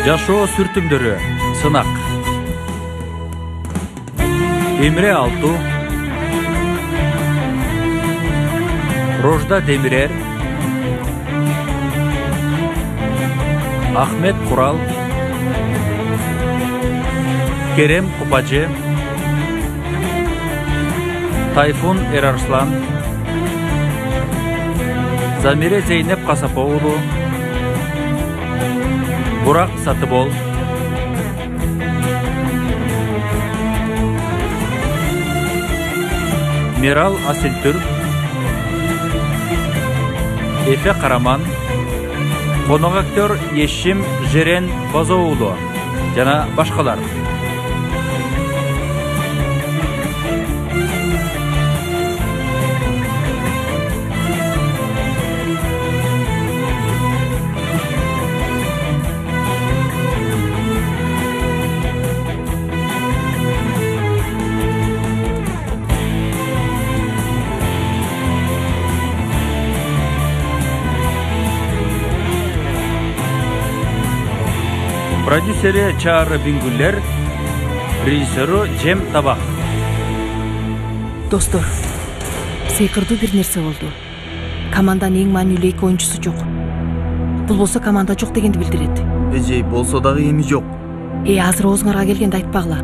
Жашоо сүртүңдөрү сынак. Эмре Алту, Рожда Демирер, Ахмет Курал, Керем Купажы, Тайфун Эрарслан, Замире Зейнеп Касапоулу, Бурак Сатыбол, Мирал Асилтүрк, Эфе Караман, конок актер Ешим Жерен Базоулу жана башкалар. Продюсери Чаары Бингүллер, режиссеру Жем Табак. Достор, сыйкырдуу бир нерсе болду. Команданын эң маанилүү эки оюнчусу жок. Бул болсо команда жок дегенди билдирет. Эже, болсо дагы эми жок. Азыр оозуңарга келгенде айтпагыла.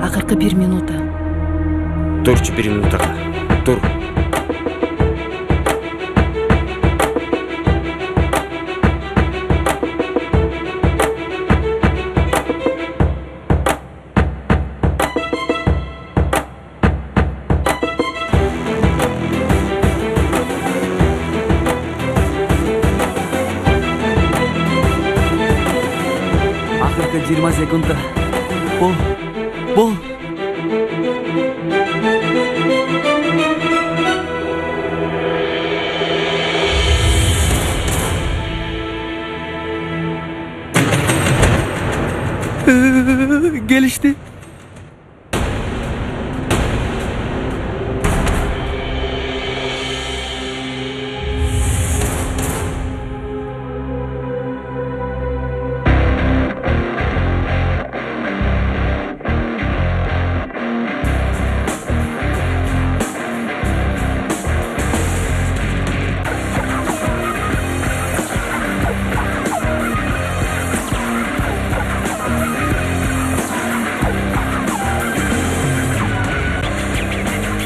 Акыркы 1 минута. Турчу 1 минутага. Тур. Akırkı 20 sekunda. Bol. Gelişti.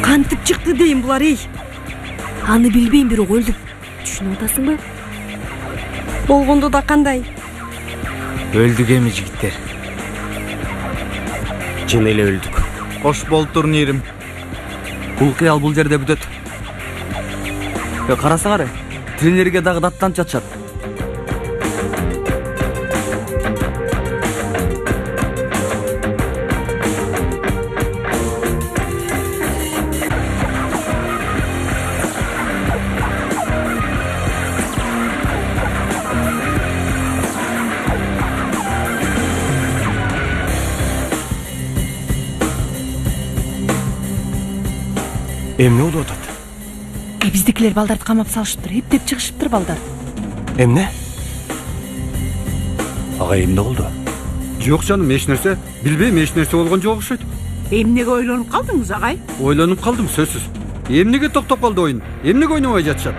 Кантип чыкты дейм булар эй. Аны билбейм, бирок өлдүк. Түшүнүп атасыңбы? Болгондо да кандай? Өлдүк эми жигиттер. Чын эле өлдүк. Кош болуп турнирим. Бул кыял бул жерде бүтөт. Карасаңар, тренерге дагы даттанып жатышат. Эмне болуп атат? Биздикилер балдарды камап салышыптыр, эптеп чыгышыптыр балдар. Эмне? Ага эмне болду? Жок жаным, эч нерсе. Билбейм, эч нерсе болгон жок окшойт. Эмнеге ойлонуп калдыңыз, агай? Ойлонуп калдым, сөзсүз. Эмнеге токтоп калды оюн? Эмнеге ойнобой жатышат?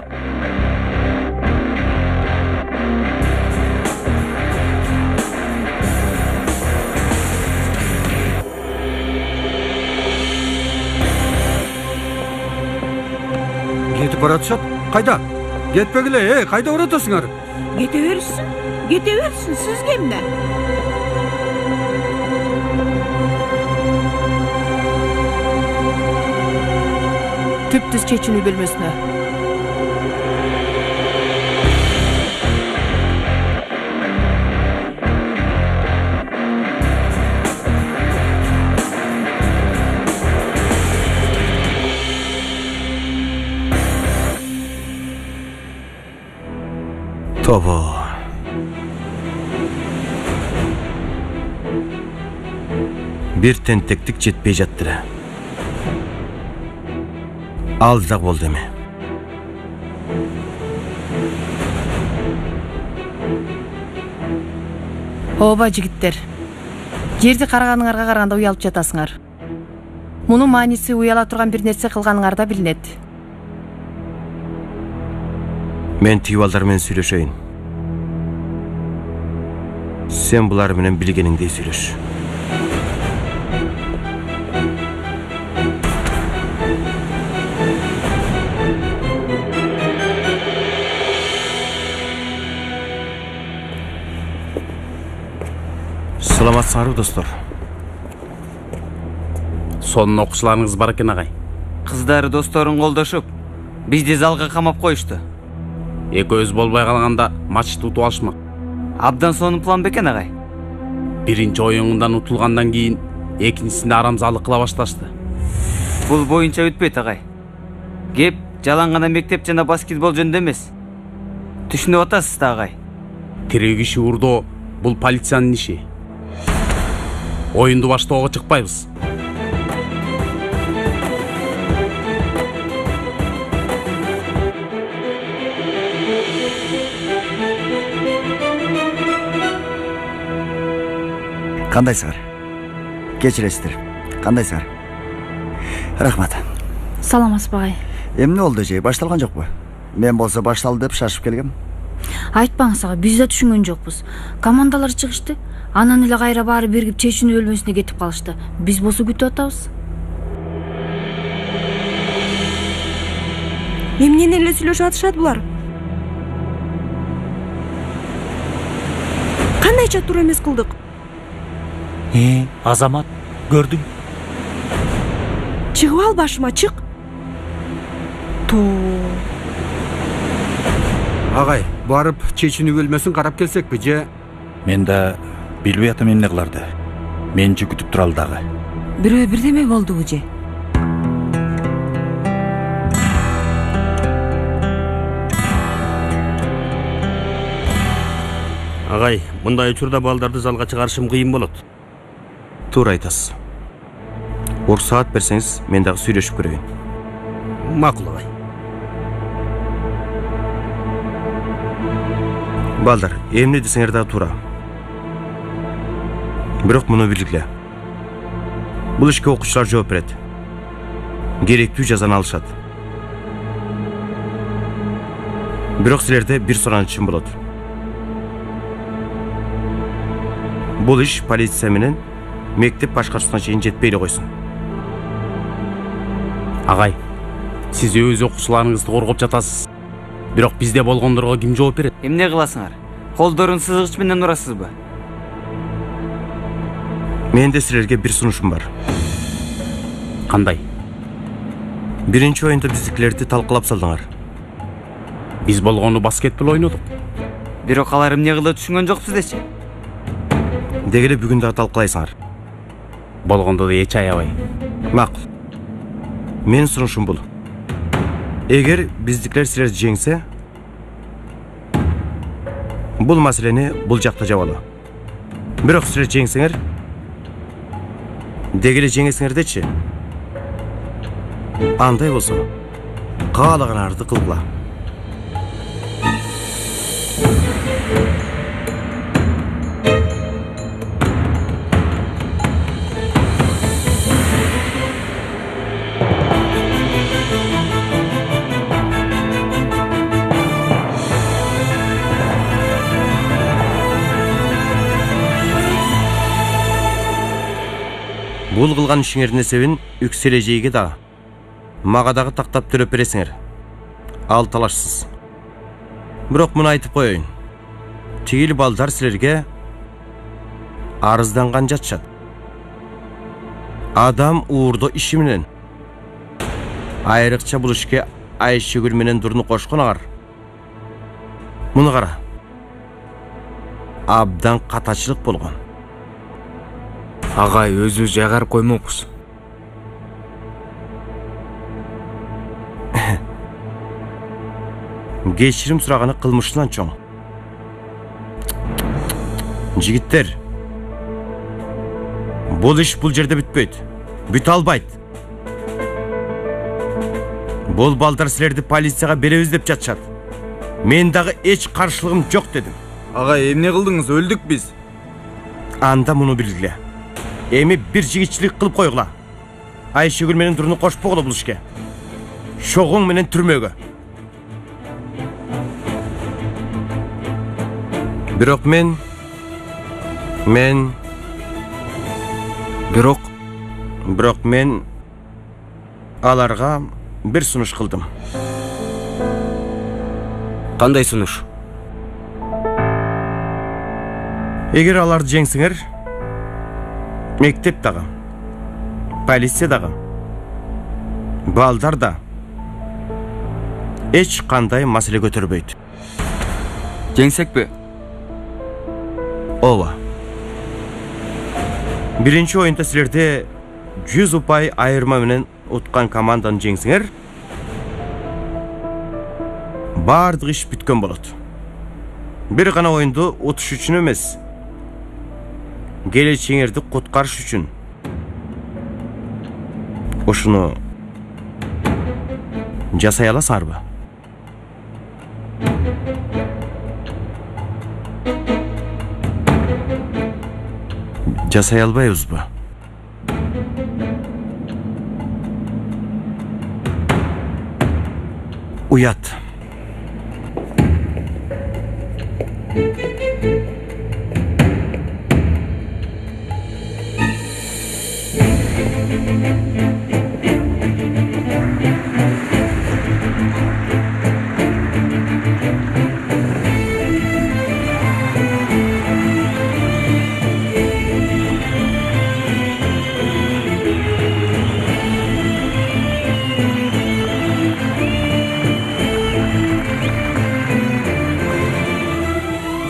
Кетип баратышат. Кайда? Кетпегиле, кайда баратасыңар? Кете берсин, сизге эмне? Түптүз чечүүнү бөлмөсүнө. Тобо. Бир тентектик жетпей жаттыра. Алдыраак болду эми. Ооба жигиттер. Жерди караганыңарга караганда уялып жатасыңар. Мунун мааниси уяла турган бир нерсе кылганыңарда билинет. Мен түйбалдар менен сүйлөшөйүн. Сен булар менен билгениңдей сүйлөш. Саламатсыңарбы достор? Сонун окуучуларыңыз бар экен агай. Кыздары досторун колдошуп, бизди залга камап коюшту. Экөөбүз болбой калганда матчты утуп алышмак. Абдан сонун план бекен агай. Биринчи оюнундан утулгандан кийин экинчисинде арамзаалык кыла башташты. Бул боюнча өтпөйт агай. Кеп жалаң гана мектеп жана баскетбол жөнүндө эмес. Түшүнүп атасыз да агай. Тирүү киши урдоо бул полициянын иши. Оюнду баштоого чыкпайбыз. Кандайсыңар? Кечиресиздер. Кандайсыңар? Рахмат. Саламатсызбы агай? Эмне болду же? Башталган жокпу? Мен болсо башталды деп шашып келгем. Айтпаңыз агай, биз да түшүнгөн жокпуз. Командалар чыгышты. Анан эле кайра баары биригип чечүүнү бөлмөсүнө кетип калышты. Биз болсо күтүп атабыз. Эмнени эле сүйлөшүп атышат булар? Кандайча туура эмес кылдык? Азамат, көрдүң? Чыгып ал башыма, чык. Агай, барып чечүүнү бөлмөсүн карап келсекпи же? Мен да билбей атам эмне кыларды. Мен же күтүп туралы дагы. Бирөө бирдеме болдубу же? Агай, мындай учурда балдарды залга чыгарышым кыйын болот. Туура айтасыз. Уруксаат берсеңиз, мен дагы сүйлөшүп көрөйүн. Макул агай. Балдар, эмне десеңер дагы туура. Бирок муну билгиле. Бул ишке окуучулар жооп берет. Керектүү жазаны алышат. Бирок силерде бир суранычым болот. Бул иш полиция менен мектеп башкаруусуна чейин жетпей эле койсун. Агай, сиз өз окуучуларыңызды коргоп жатасыз. Бирок бизде болгондорго ким жооп берет? Эмне кыласыңар? Колдорун сызгыч менен урасызбы? Менде силерге бир сунушум бар. Кандай? Биринчи оюнда биздикилерди талкылап салдыңар. Биз болгону баскетбол ойнодук. Бирок алар эмне кылып түшүнгөн жокпуз дечи. Деги эле бүгүн дагы талкылайсыңар. Болгондо да эч аябай. Макул. Менин сунушум бул. Эгер биздикилер силерди жеңсе, бул маселени бул жакта жабалы. Бирок силер жеңсеңер, деги эле жеңесиңердечи. Андай болсо, каалаганыңарды кылгыла. Бул кылган ишиңердин эсебин үксележейге да, мага дагы тактап төлөп бересиңер. Ал талашсыз. Бирок муну айтып коеюн. Тигил балдар силерге арызданган жатышат. Адам уурдо иши менен. Айрыкча бул ишке Айшегүл менен Дурну кошкон агар. Муну кара. Абдан катачылык болгон. Агай, өзүбүз жайгарып коймокпуз. Кечирим сураганы кылмышынан чоң. Жигиттер, бул иш бул жерде бүтпөйт. Бүтө албайт. Бул балдар силерди полицияга беребиз деп жатышат. Мен дагы эч каршылыгым жок дедим. Агай, эмне кылдыңыз? Өлдүк биз. анда муну билгиле. Эми бир жигитчилик кылып койгула. Айшегүл менен Дурну кошпогула бул ишке. Шогуң менен түрмөгө. Бирок мен аларга бир сунуш кылдым. Кандай сунуш? Эгер аларды жеңсиңер, мектеп дагы, полиция дагы, балдар да эч кандай маселе көтөрбөйт. Жеңсекпи? Ооба. Биринчи оюнда силерде 100% айырма менен уткан команданы жеңсиңер, бардык иш бүткөн болот. Бир гана оюнду утуш үчүн эмес, келечегиңерди куткарыш үчүн. Ошуну жасай аласыңарбы? Жасай албайбызбы? Уят.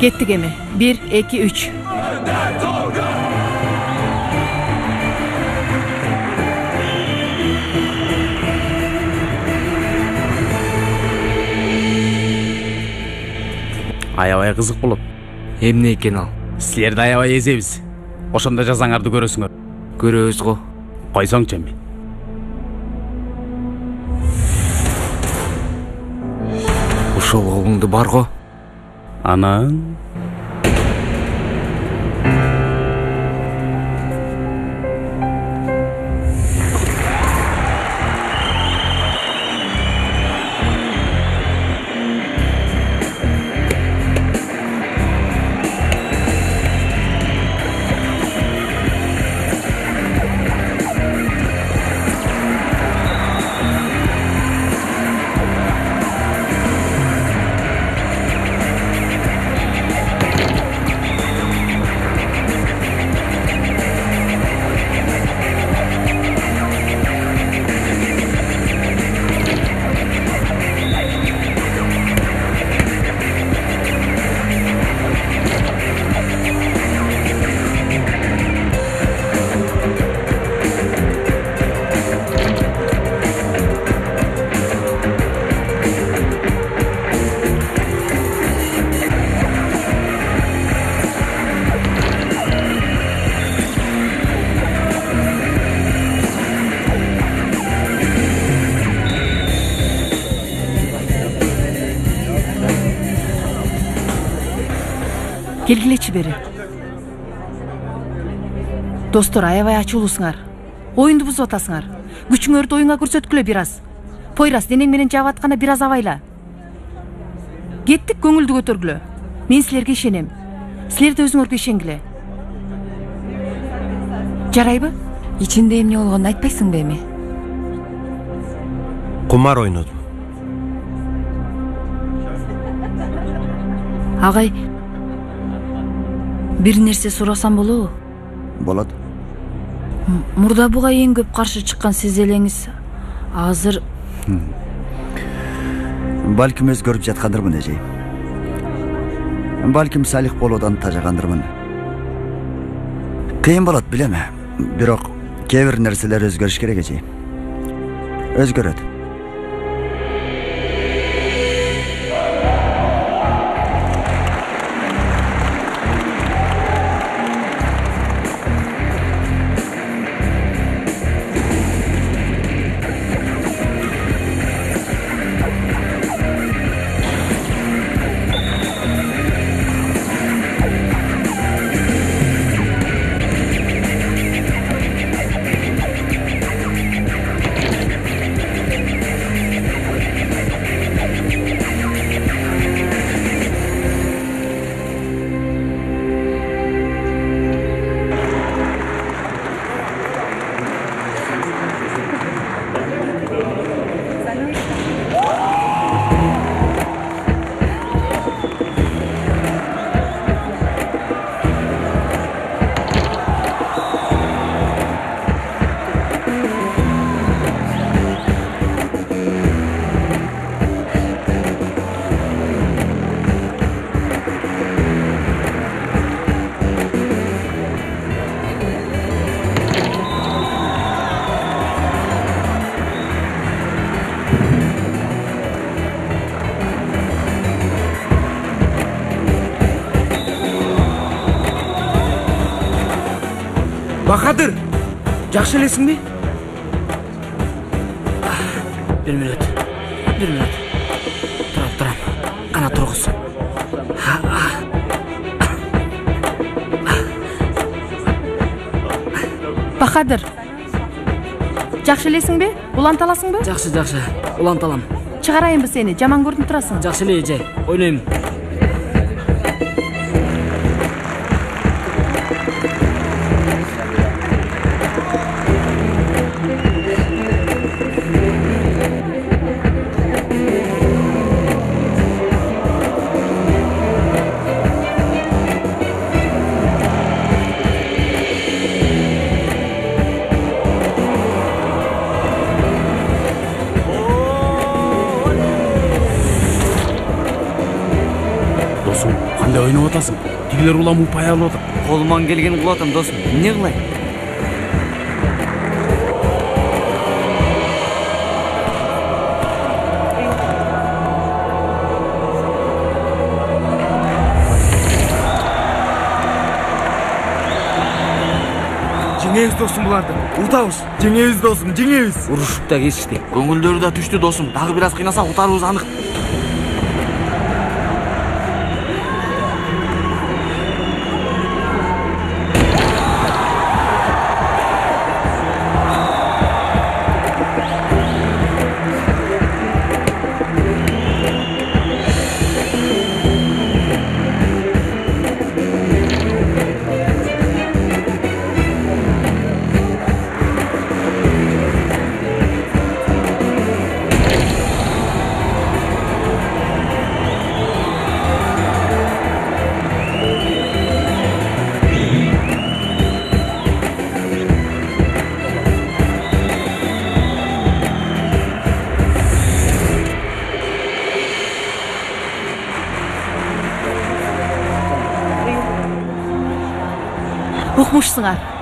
Кеттик эми. 1, 2, 3. Аябай кызык болот. Эмне экен ал? Силерди аябай эзебиз. Ошондо жазаңарды көрөсүңөр. Көрөбүз го. Койсоңчу эми. Ошол колуңду бар го. Анан Келгилечи бери. Достор, аябай ачуулусуңар. Оюнду бузуп атасыңар. Күчүңөрдү оюңа көрсөткүлө бир аз. Пойрас, денең менен жаап атканда бир аз абайла. Кеттик, көңүлдү көтөргүлө. Мен силерге ишенем. Силер да өзүңөргө ишенгиле. Жарайбы? Ичинде эмне болгонун айтпайсыңбы эми? Кумар ойнодум. Агай, бир нерсе сурасам болобу? Болот. Мурда буга эң көп каршы чыккан сиз элеңиз. Азыр Балким өзгөрүп жаткандырмын, эжей. Балким салих болуудан тажагандырмын. Кыйын болот, билем. Бирок кээ бир нерселер өзгөрүш керек, эжей. Өзгөрөт. Бахадыр, жакшы элесиңби? Бир мүнөт. Турам. Кана тургуз. Бахадыр. Жакшы элесиңби? Уланталасыңбы? Жакшы. Уланталам. Чыгарайынбы сени? Жаман көрүнүп турасың. Жакшы эле эже. Ойнойм. Кандай ойноп атасың? Тигилер улам упай алып атат. Колуман келген кылып атам, досум. Эмне кылай? Жеңебиз досум буларды. Утабыз. Жеңебиз досум, жеңебиз. Урушуп да кечишти. Көңүлдөрү да түштү досум. Дагы бир аз кыйнасак утарыбыз анык.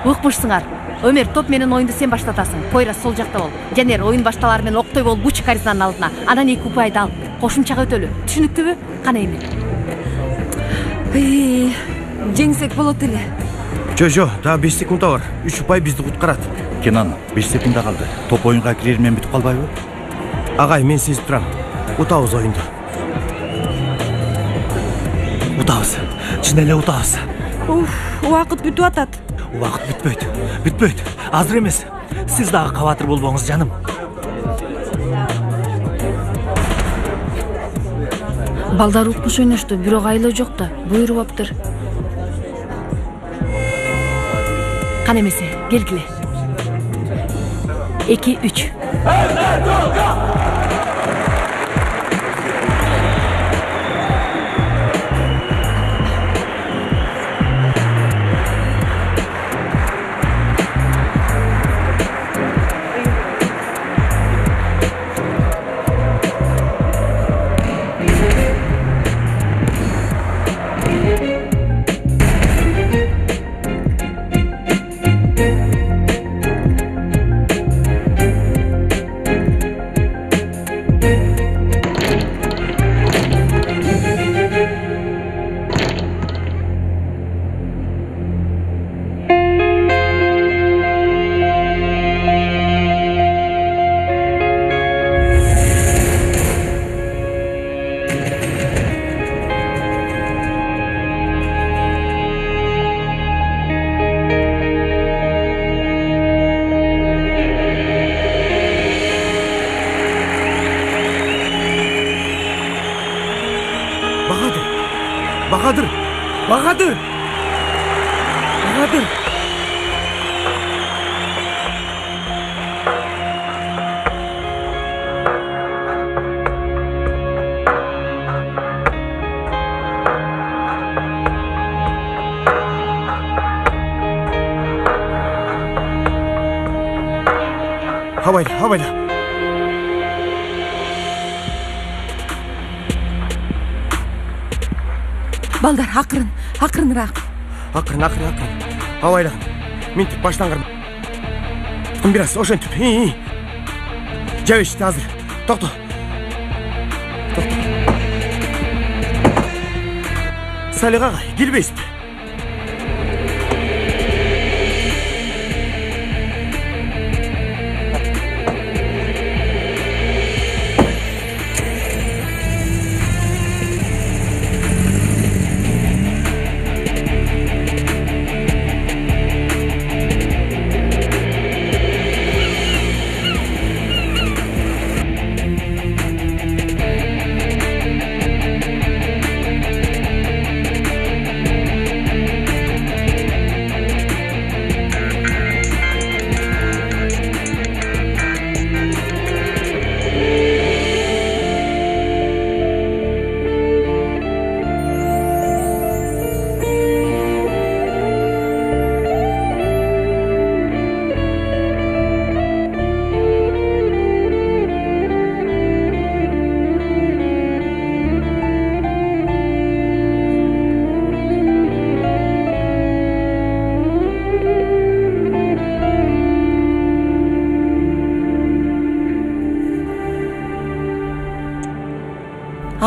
Укмушсуңар. Өмөр, топ менен оюнду сен баштатасың. Пойрас сол жакта бол. Жанер оюн башталары менен октой болуп Гуччи Каризанын алдына. Анан 2 упайды ал. Кошумчага өтөлү. Түшүнүктүүбү? Кана эми. Жеңсек болот эле. Жо, дагы 5 секунда бар. 3 упай бизди куткарат. Кенан, 5 секунда калды. Топ оюнга кирер менен бүтүп калбайбы? Агай, мен сезип турам. Утабыз оюнду. Утабыз. Чын эле утабыз. Убакыт бүтүп атат. Убакыт бүтпөйт. Азыр эмес. Сиз дагы кабатыр болбоңуз, жаным. Балдар укмуш ойношту, бирок айла жок да. Буйрубаптыр. Кана эмесе, келгиле. 2-3. Bahadır. Havayla. Балдар, акырыныраак. Акырын. Havayla. Минтип баштангыр. Бираз ошентип. Жабыш азыр. Токто. Салига келбейсизби?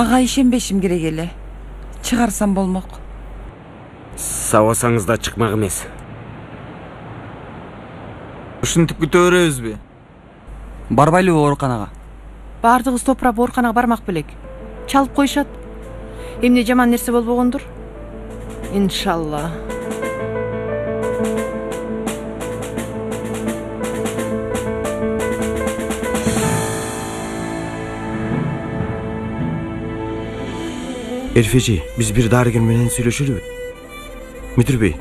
Ага ишенбешим керек эле. Чыгарсам болмок. Сабасаңыз да чыкмак эмес. Ушинтип күтө беребизби? Барбайлыбы ооруканага? Бардыгыбыз топурап ооруканага бармак белек. Чалып коюшат. Эмне жаман нерсе болбогондур? Иншалла. Эрфежи, биз бир дарыгер менен сүйлөшөлүбү? Мүдүр бей,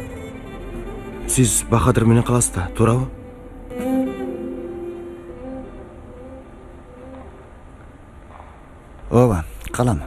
сиз Бахадыр менен каласыз да, туурабы? Ооба, калам.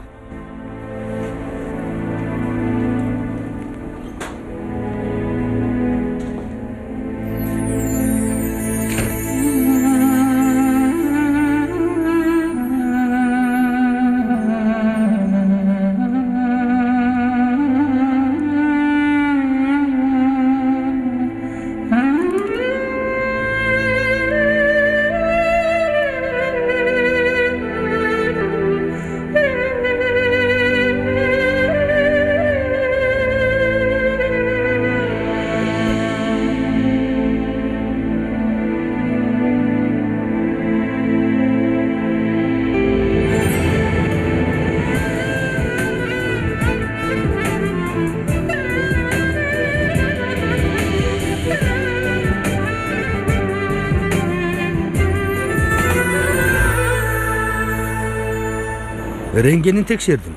Рентгенин текшердим.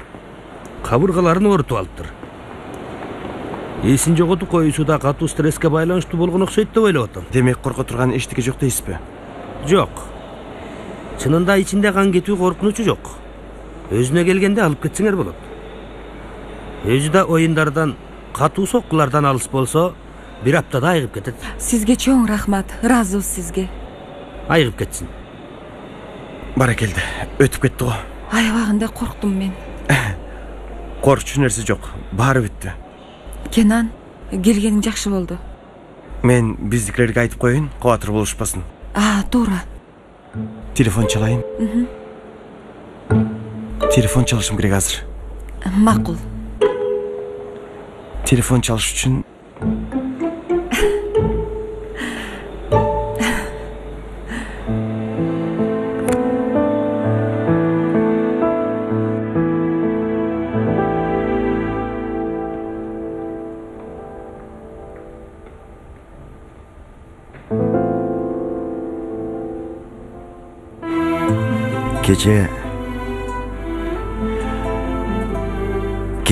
Кабыргаларын оорутуп алыптыр. Эсин жоготуп коюусуда катуу стресске байланыштуу болгон окшойт деп ойлоп атам. Демек корко турган эчтеке жок дейсизби? Жок. Чынында ичинде кан кетүү коркунучу жок. Өзүнө келгенде алып кетсеңер болот. Өзү да оюндардан, катуу соккулардан алыс болсо, бир аптада айыгып кетет. Сизге чоң рахмат. Ыраазыбыз сизге. Айыгып кетсин. Баракелде, өтүп кетти го. Аябагында корктум мен. Коркчу нерсе жок. Баары бүттү. Кенан, келгениң жакшы болду. Мен биздикилерге айтып коеюн, кабатыр болушпасын. Туура. Телефон чалайын. Телефон чалышым керек азыр. Макул. Телефон чалыш үчүн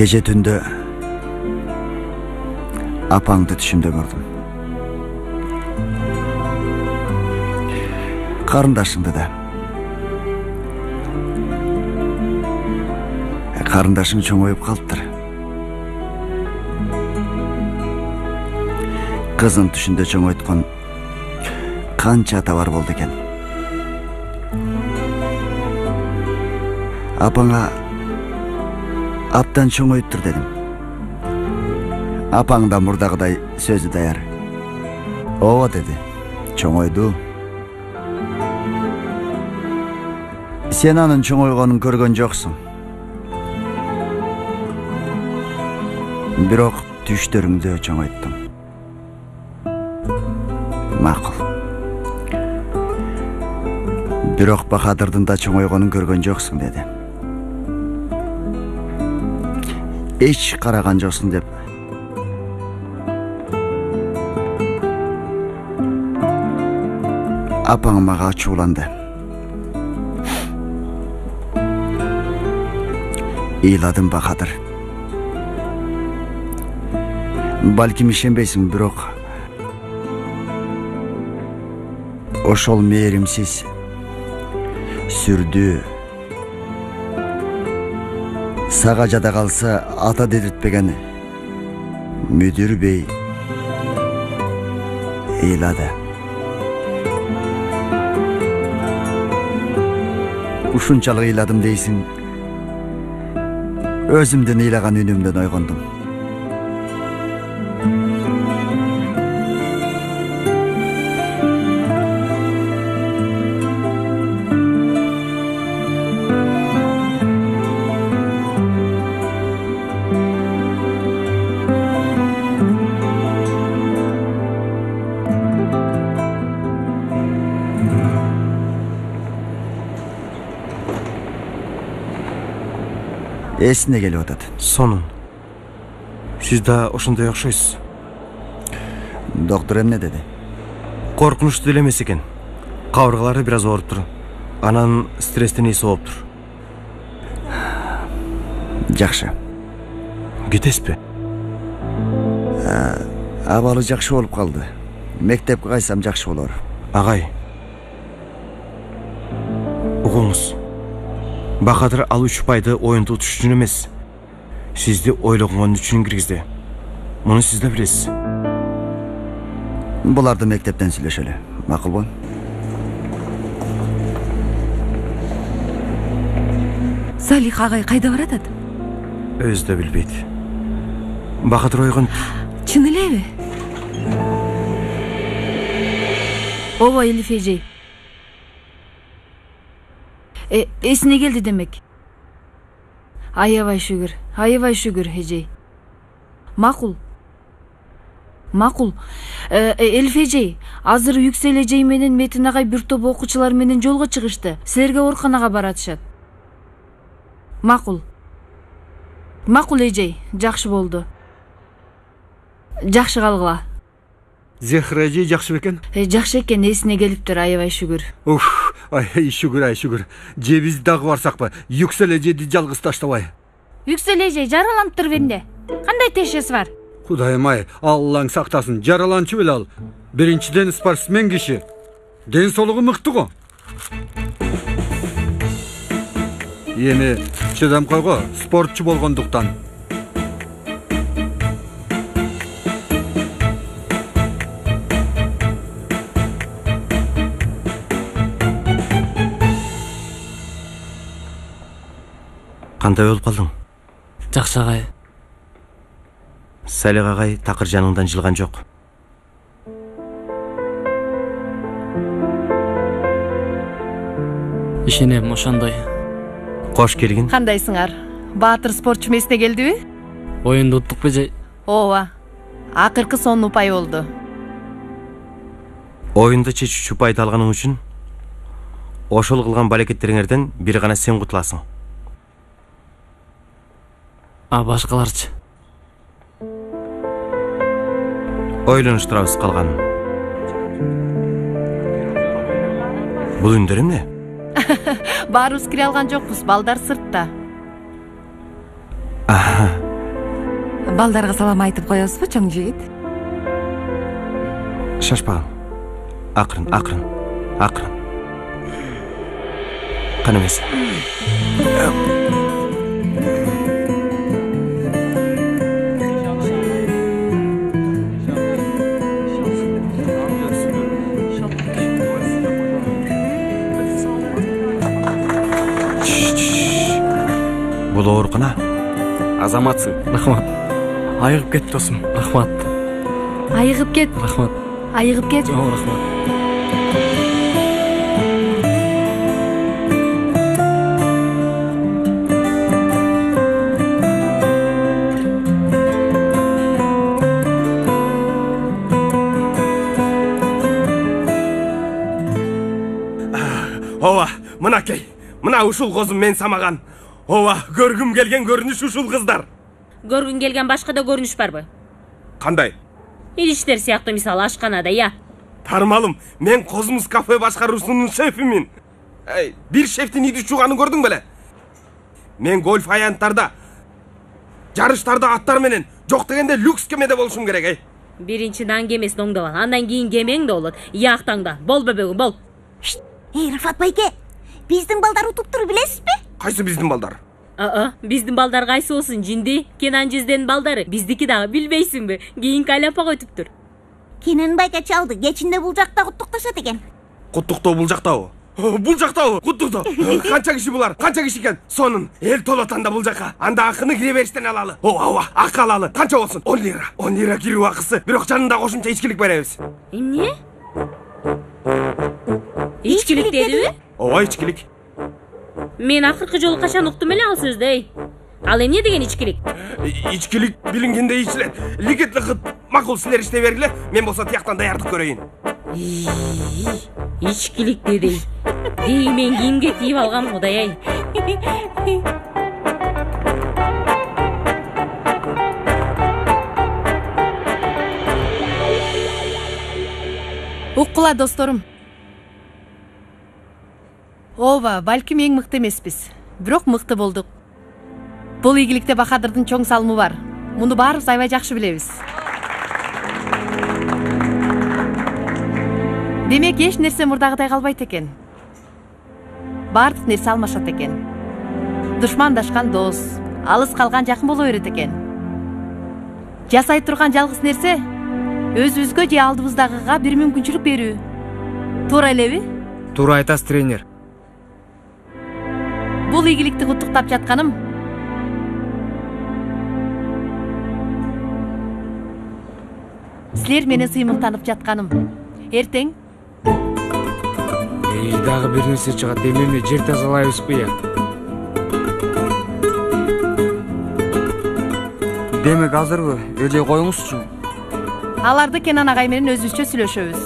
Gece түндө апаңды түшүмдө көрдүм. Карындашыңды да. Карындашың чоңоюп калыптыр. Кызын түшүндө чоңойткон канча ата бар болду экен. Апаңа аптан чоңоюптур дедим. Апаң да мурдагыдай сөзү даяр. Ооба деди. Чоңойду. Сен анын чоңойгонун көргөн жоксуң. Бирок түштөрүңдө чоңойттум. Макул. Бирок Бахадырдын да чоңойгонун көргөн жоксуң деди. Эч караган жоксуң деп. Апаң мага ачууланды. Ыйладым Бахадыр. Балким ишенбейсиң, бирок ошол мээримсиз, сүрдүү, сага жада калса ата дедиртпеген Мүдүр бей ыйлады. Ушунчалык ыйладым дейсиң, өзүмдүн ыйлаган үнүмдөн ойгондум. Эсине келип атат. Сонун. Сиз да ошондой окшойсуз. Доктор эмне деди? Коркунучтуу эле эмес экен. Кабыргалары бир аз ооруп тур. Анан стресстен эси болуптур. Жакшы. Кетесизби? Абалы жакшы болуп калды. Мектепке кайсам жакшы болор. Агай. Угуңуз. Бакадыр ал 3 упайды оюнду утуш үчүн эмес. Сизди ойлогон үчүн киргизди. Муну сиз да билесиз. Буларды мектептен сүйлөшөлү. Макулбу? Салих агай кайда баратат? Өзү да билбейт. Бакадыр ойгон. Чын элеби? Ооба, Элиф эжей. Эсине келди демек. Аябай шүгүр эжей. Макул. Элиф эжей, азыр Yüksel эжей менен Метин агай бир топ окуучулар менен жолго чыгышты. Силерге ооруканага баратышат. Макул эжей, жакшы болду. Жакшы калгыла. Зехра эжей жакшы бекен? Жакшы экен, эсине келиптир, аябай шүгүр. Шүгүр. Же биз дагы барсакпы? Yüksel эжейди жалгыз таштабай. Yüksel эжей жараланыптыр бенде. Кандай тешеси бар? Кудайым ай, Аллаң сактасын, жараланчу беле ал. Биринчиден спортсмен киши. Ден соолугу мыкты го. Эми чыдам койго, спортчу болгондуктан. Кандай болуп калдың? Жакшы агай. Салих агай такыр жаныңдан жылган жок. Ишенем ошондой. Кош келгин. Кандайсыңар? Баатыр спортчу эмесине келдиби? Оюнду уттук беже. Ооба. Акыркы сонун упай болду. Оюнду чечүүчү упайды алганың үчүн ошол кылган балекеттериңерден бир гана сен кутуласың. Башкаларчы? Ойлонуштурабыз калганын. Бул үндөр эмне? Баарыбыз кире алган жокпуз, балдар сыртта. Балдарга салам айтып коесузбу, чоң жигит? Шашпагын. Акырын. Кана эмес. Бул оорукана. Азаматсың. Рахмат. Айыгып кет, досум. Рахмат. Айыгып кет. Рахмат. Айыгып кет. Рахмат. Ооба, мынакей. Мына ушул козум мен самаган. Ооба, көргүм келген көрүнүш ушул кыздар. Көргүн келген башка да көрүнүш барбы? Кандай? Идиштер сыяктуу, мисалы ашканада, я. Тармалым, мен Козмус кафе башкаруусунун шефимин. Бир шефтин идиш жууганын көрдүң беле? Мен гольф аянттарда, жарыштарда аттар менен, жок дегенде люкс кемеде болушум керек, Биринчи нан кемесин оңдобал, андан кийин кемең да болот. Яактаңда, бол бебегим, бол. Рафат байке, биздин балдар утуптур, билесизби? Кайсы биздин балдар? Биздин балдар кайсы болсун, жинди, Кенан Жизденин балдары. Биздики дагы билбейсиңби? Кийинки айлапага өтүптүр. Кенен байке чалды, кечинде бул жакта куттукташат экен. Куттуктоо бул жактабы? Бул жактабы? Куттуктоо. Канча киши булар? Канча киши экен? Сонун эл толотанда бул жака. Анда акыны кире бериштен алалы. Ооба, акы алалы. Канча болсун? 10 лира. 10 лира кирүү акысы. Бирок жанында кошумча ичкилик беребиз. Эмне? Ичкилик дедиби? Ооба, ичкилик. Мен акыркы жолу качан уктум эле ал сөздү, Ал эмне деген ичкилик? Ичкилик билингенде ичилет. Лигетлик макул силер иште бергиле, мен болсо тияктан даярдык көрөйүн. Ичкилик деди. Мен кийимге кийип алгам, Кудай ай. Уккула досторум. Ооба, балким эң мыкты эмеспиз, бирок мыкты болдук. Бул ийгиликте Бахадырдын чоң салымы бар. Муну баарыбыз аябай жакшы билебиз. Демек, эч нерсе мурдагыдай калбайт экен. Бардык нерсе алмашат экен. Душмандашкан дос, алыс калган жакын боло берет экен. Жасай турган жалгыз нерсе өзүбүзгө же алдыбыздагыга бир мүмкүнчүлүк берүү. Туура элеби? Туура айтасыз, тренер. Бул ийгиликти куттуктап жатканым силер менен сыймыктанып жатканым. Эртең Дагы бир нерсе чыгат, эмне жер тазалайбызбы я? Демек азырбы, эже коюңузчу. аларды Кенан агай менен өзүбүзчө сүйлөшөбүз.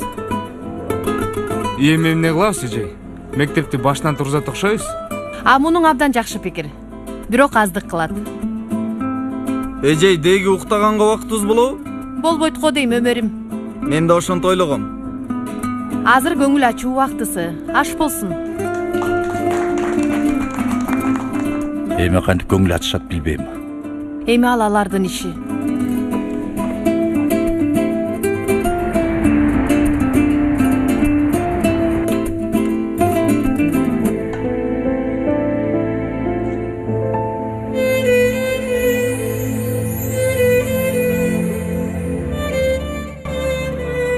Эми эмне кылабыз, эже? Мектепти башынан тургузат окшойбуз? Мунуң абдан жакшы пикир. Бирок аздык кылат. Эжей, деги уктаганга убактыбыз болобу? Болбойт го дейм, өмөрүм. Мен да ошонто ойлогом. Азыр көңүл ачуу убактысы. Аш болсун. Эми кантип көңүл ачышат билбейм. Эми алардын иши.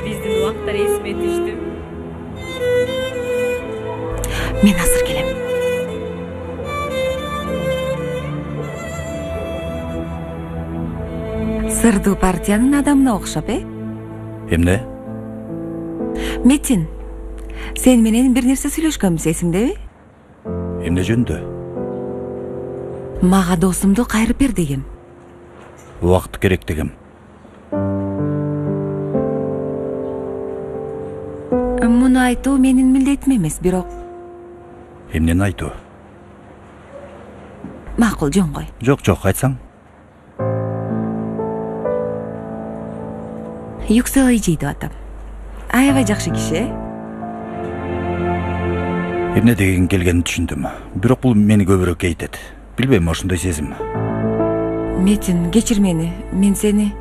Биздин убактар эсиме түштү. Мен азыр келем. Сырдуу партиянын адамына окшоп, Эмне? Метин, сен менен бир нерсе сүйлөшкөнбүз, эсиңдеби? Эмне жөнүндө? Мага досумду кайрып бер дегем. Убакыт керек дегем. Муну айтуу менин милдетим эмес, бирок Эмнени айтуу? макул, жөн кой. Жок, айтсаң. Юксел эжей деп атам. Аябай жакшы киши, Эмне деген келгенин түшүндүм. Бирок бул мени көбүрөөк кейтет. Билбейм, ошондой сезим. Метин, кечир мени. Мен сени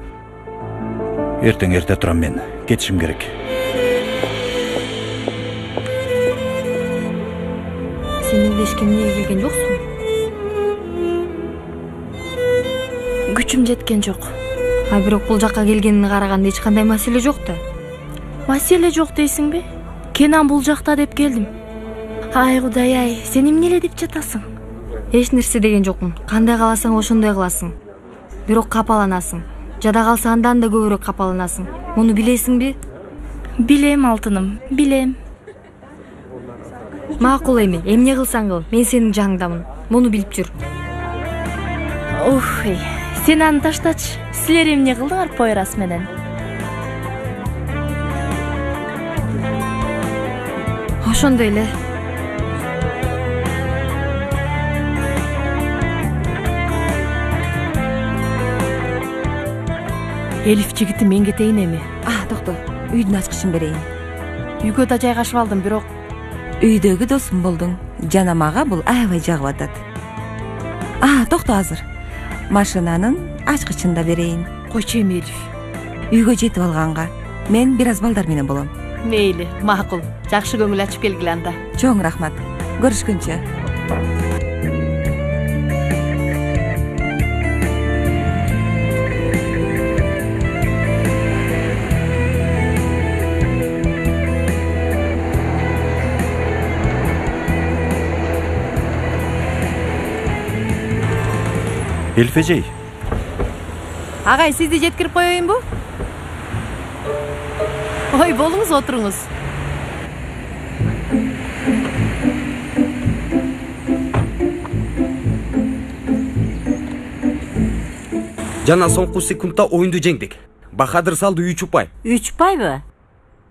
Эртең эрте турам мен. Кетишим керек. Сен илдешкемне келген жоксуң? Күчүм жеткен жок. Бирок бул жакка келгенине караганда эч кандай маселе жок да. Маселе жок дейсиңби? Кенан бул жакта деп келдим. Ай Кудай ай, сен эмне эле деп жатасың? Эч нерсе деген жокмун. Кандай кааласаң ошондой кыласың. Бирок капаланасың. Жада калса андан да көбүрөөк капаланасың. Муну билесиңби? Билем, алтыным, билем. Макул эми, эмне кылсаң кыл, мен сенин жаңыңдамын. Муну билип жүр. Сен аны таштачы. Силер эмне кылдыңар Пойрас менен? Ошондой эле. Элиф жигити мен кетейин эми. Токто, үйдүн ачкычын берейин. Үйгө да жайгашып алдым, бирок Үйдөгү досум болдуң. Жана мага бул аябай жагып атат. Токто азыр. Машинанын ачкычын да берейин. Койчу эми, Элиф. Үйгө жетип алганга мен бир аз балдар менен болом. Мейли, макул. Жакшы көңүл ачып келгиле анда. Чоң рахмат. Көрүшкөнчө. Элиф эжей. Агай, сизди жеткирип коеюнбу? Ой, болуңуз, отуруңуз. Жана соңку секундта оюнду жеңдик. Бахадыр салды 3 упай. 3 упайбы?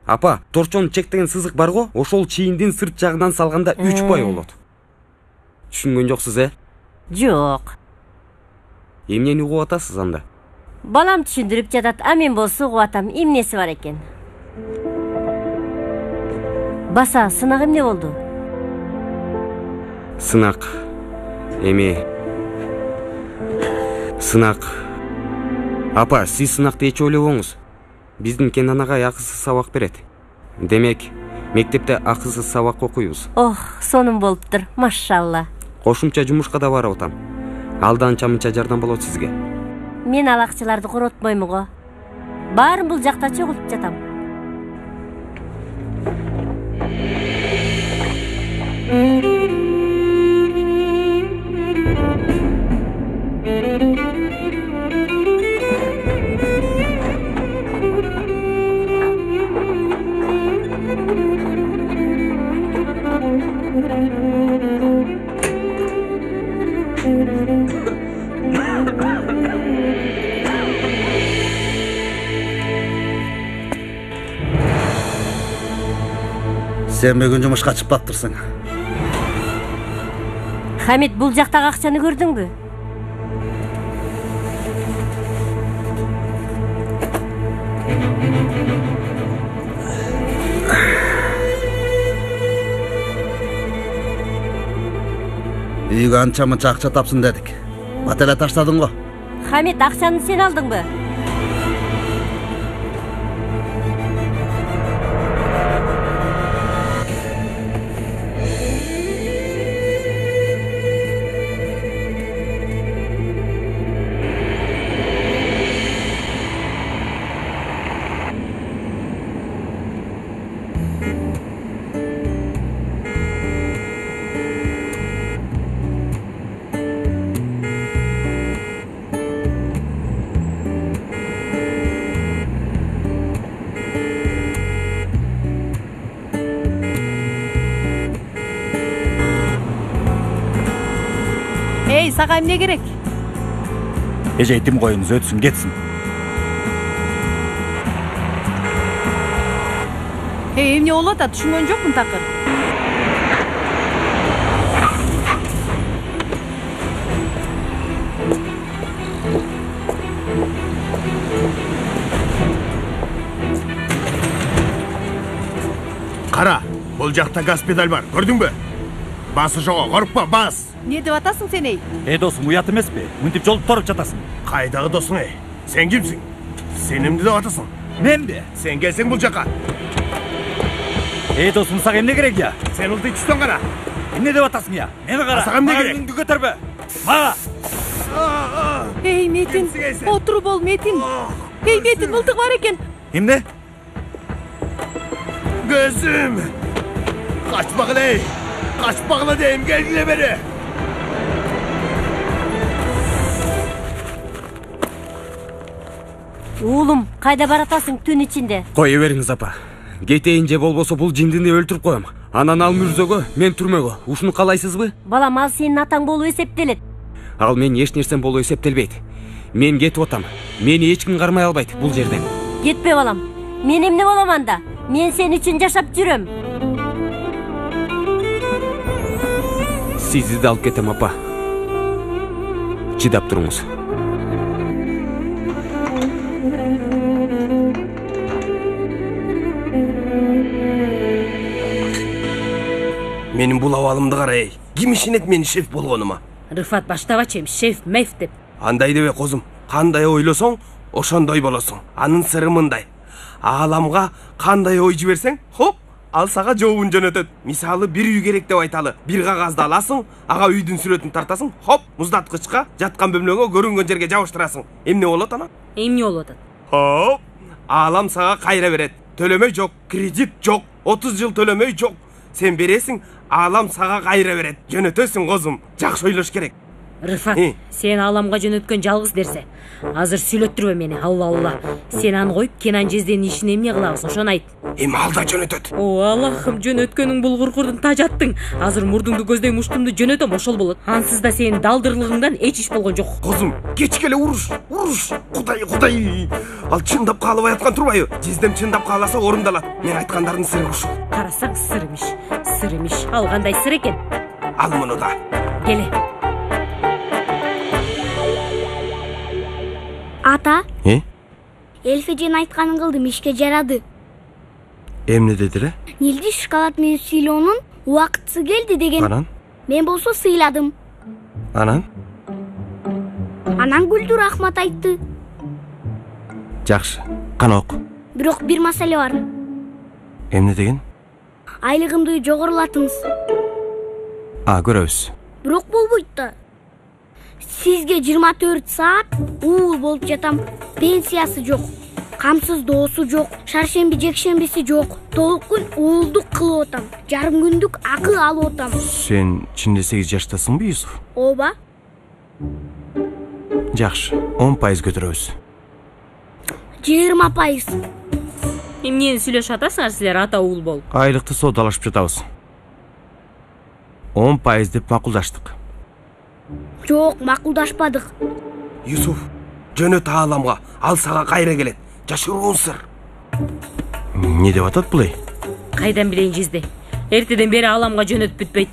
Апа, торчонун чектеген сызык бар го, ошол чийиндин сырт жагынан салганда 3 упай болот. Түшүнгөн жоксуз, Жок. Эмнени угуп атасыз анда? Балам түшүндүрүп жатат, мен болсо угуп атам, эмнеси бар экен? Баса, сынак эмне болду? Сынак эми сынак. Апа, сиз сынакты эч ойлобоңуз. Биздин Кенан агай акысыз сабак берет. Демек, мектепте акысыз сабак окуйбуз. Ох, сонун болуптур, машалла. Кошумча жумушка да барып атам. Алда анча-мынча жардам болот сизге. Мен ал акчаларды коротпоймун го. Баарын бул жакта чогултуп жатам. Sen бүгүн жумушка чыгып баптырсың. Хамид, бул жактагы акчаны көрдүңбү? Үйгө анча-мынча акча тапсын дедик. Бат эле таштадың го. Хамид, акчаны сен алдыңбы? Ey, сага эмне керек? Эже айтым коюңуз, өтсүн, кетсин. Эй, эмне болуп атат? Түшүнгөн жокмун такыр. Кара, бул жакта газ педаль бар, көрдүңбү? Басы жого, коркпа, бас. Не деп атасың сен, эй? Досуң, уят эмеспи? Мынтип жолуп торуп жатасың. Кайдагы досуң, эй? Сен кимсиң? Сен эмне деп атасың? Менби? Сен келсең бул жака. Досуң, сага эмне керек я? Сен ылдый түстөн кара. Эмне деп атасың я? Мени кара. Сага эмне керек? Мага көтөрбө. Мага. Эй, Метин, отуруп бол, Метин. Эй, Метин, мылтык бар экен. Эмне? Gözüm! Kaçmakla ey! Kaçmakla deyim, gelgile beri! Уулум, кайда баратасың түн ичинде? Кое бериңиз, апа. Кетейин же болбосо бул жиндини өлтүрүп коем. Анан ал мүрзөгө, мен түрмөгө. Ушуну каалайсызбы? Балам, ал сенин атаң болуп эсептелет. Ал мен эч нерсем болуп эсептелбейт. Мен кетип атам. Мени эч ким кармай албайт бул жерден. Кетпе, балам. Мен эмне болом анда? Мен сен үчүн жашап жүрөм. Сизди да алып кетем, апа. Чыдап туруңуз. Менин бул абалымды кара, эй. Ким ишенет мени шеф болгонума? Рыфат баштабачы эми, шеф, меф деп. Андай дебе, козум. Кандай ойлосоң, ошондой болосуң. Анын сыры мындай. Ааламга кандай ой жиберсең, хоп, ал сага жообун жөнөтөт. Мисалы, бир үй керек деп айталы. Бир кагазды аласың, ага үйдүн сүрөтүн тартасың, хоп, муздаткычка, жаткан бөлмөгө, көрүнгөн жерге жабыштырасың. Эмне болот ана? Эмне болуп атат? Хоп, аалам сага кайра берет. Төлөмөй жок, кредит жок, 30 жыл төлөмөй жок. Сен бересиң, аалам сага кайра берет. Жөнөтөсүң, козум. Жакшы ойлош керек. Рыфат, сен ааламга жөнөткөн жалгыз нерсе. Азыр сүйлөттүрбө мени, алла. Сен аны коюп, Кенан жезденин ишин эмне кылабыз, ошону айт. Эми ал да жөнөтөт. О, Аллахым, жөнөткөнүң булгуркурдун тажаттың. Азыр мурдуңду көздөй муштумду жөнөтөм, ошол болот. Ансыз да сенин далдырлыгыңдан эч иш болгон жок. Козум, кечкеле уруш. Кудай. Ал чындап каалабай аткан турбайбы? Жездем чындап кааласа орундалат. Мен айткандардын сыры ушул. Карасаң, сыр имиш. Ал кандай сыр экен? Ал муну да. Келе. Ата? Элфежен айтканын кылдым, ишке жарады. Эмне дедир э? Нилди шоколад менен сыйлоонун убакыты келди деген. Анан? Мен болсо сыйладым. Анан? Анан Гүлдүр рахмат айтты. Жакшы. Кана оку. Бирок бир маселе бар. Эмне деген? Айлыгымды жогорулатыңыз. Көрөбүз. Бирок болбойт да. Сизге 24 саат уул болуп жатам. Пенсиясы жок. Камсыз доосу жок. Шаршемби жекшембиси жок. Толук күн уулдук кылып атам. Жарым күндүк акы алып атам. Сен чынында 8 жаштасыңбы, Юсуф? Ооба. Жакшы. 10% көтөрөбүз. 20%. Эмнени сүйлөшүп атасыңар силер ата уул болуп? Айлыкты соодалашып жатабыз. 10% деп макулдаштык. Жок, макулдашпадык. Юсуф, жөнөт ааламга, ал сага кайра келет. Жашыруун сыр. Не деп атат бул? Кайдан билейин Жизде? Эртеден бери ааламга жөнөтүп бүтпөйт.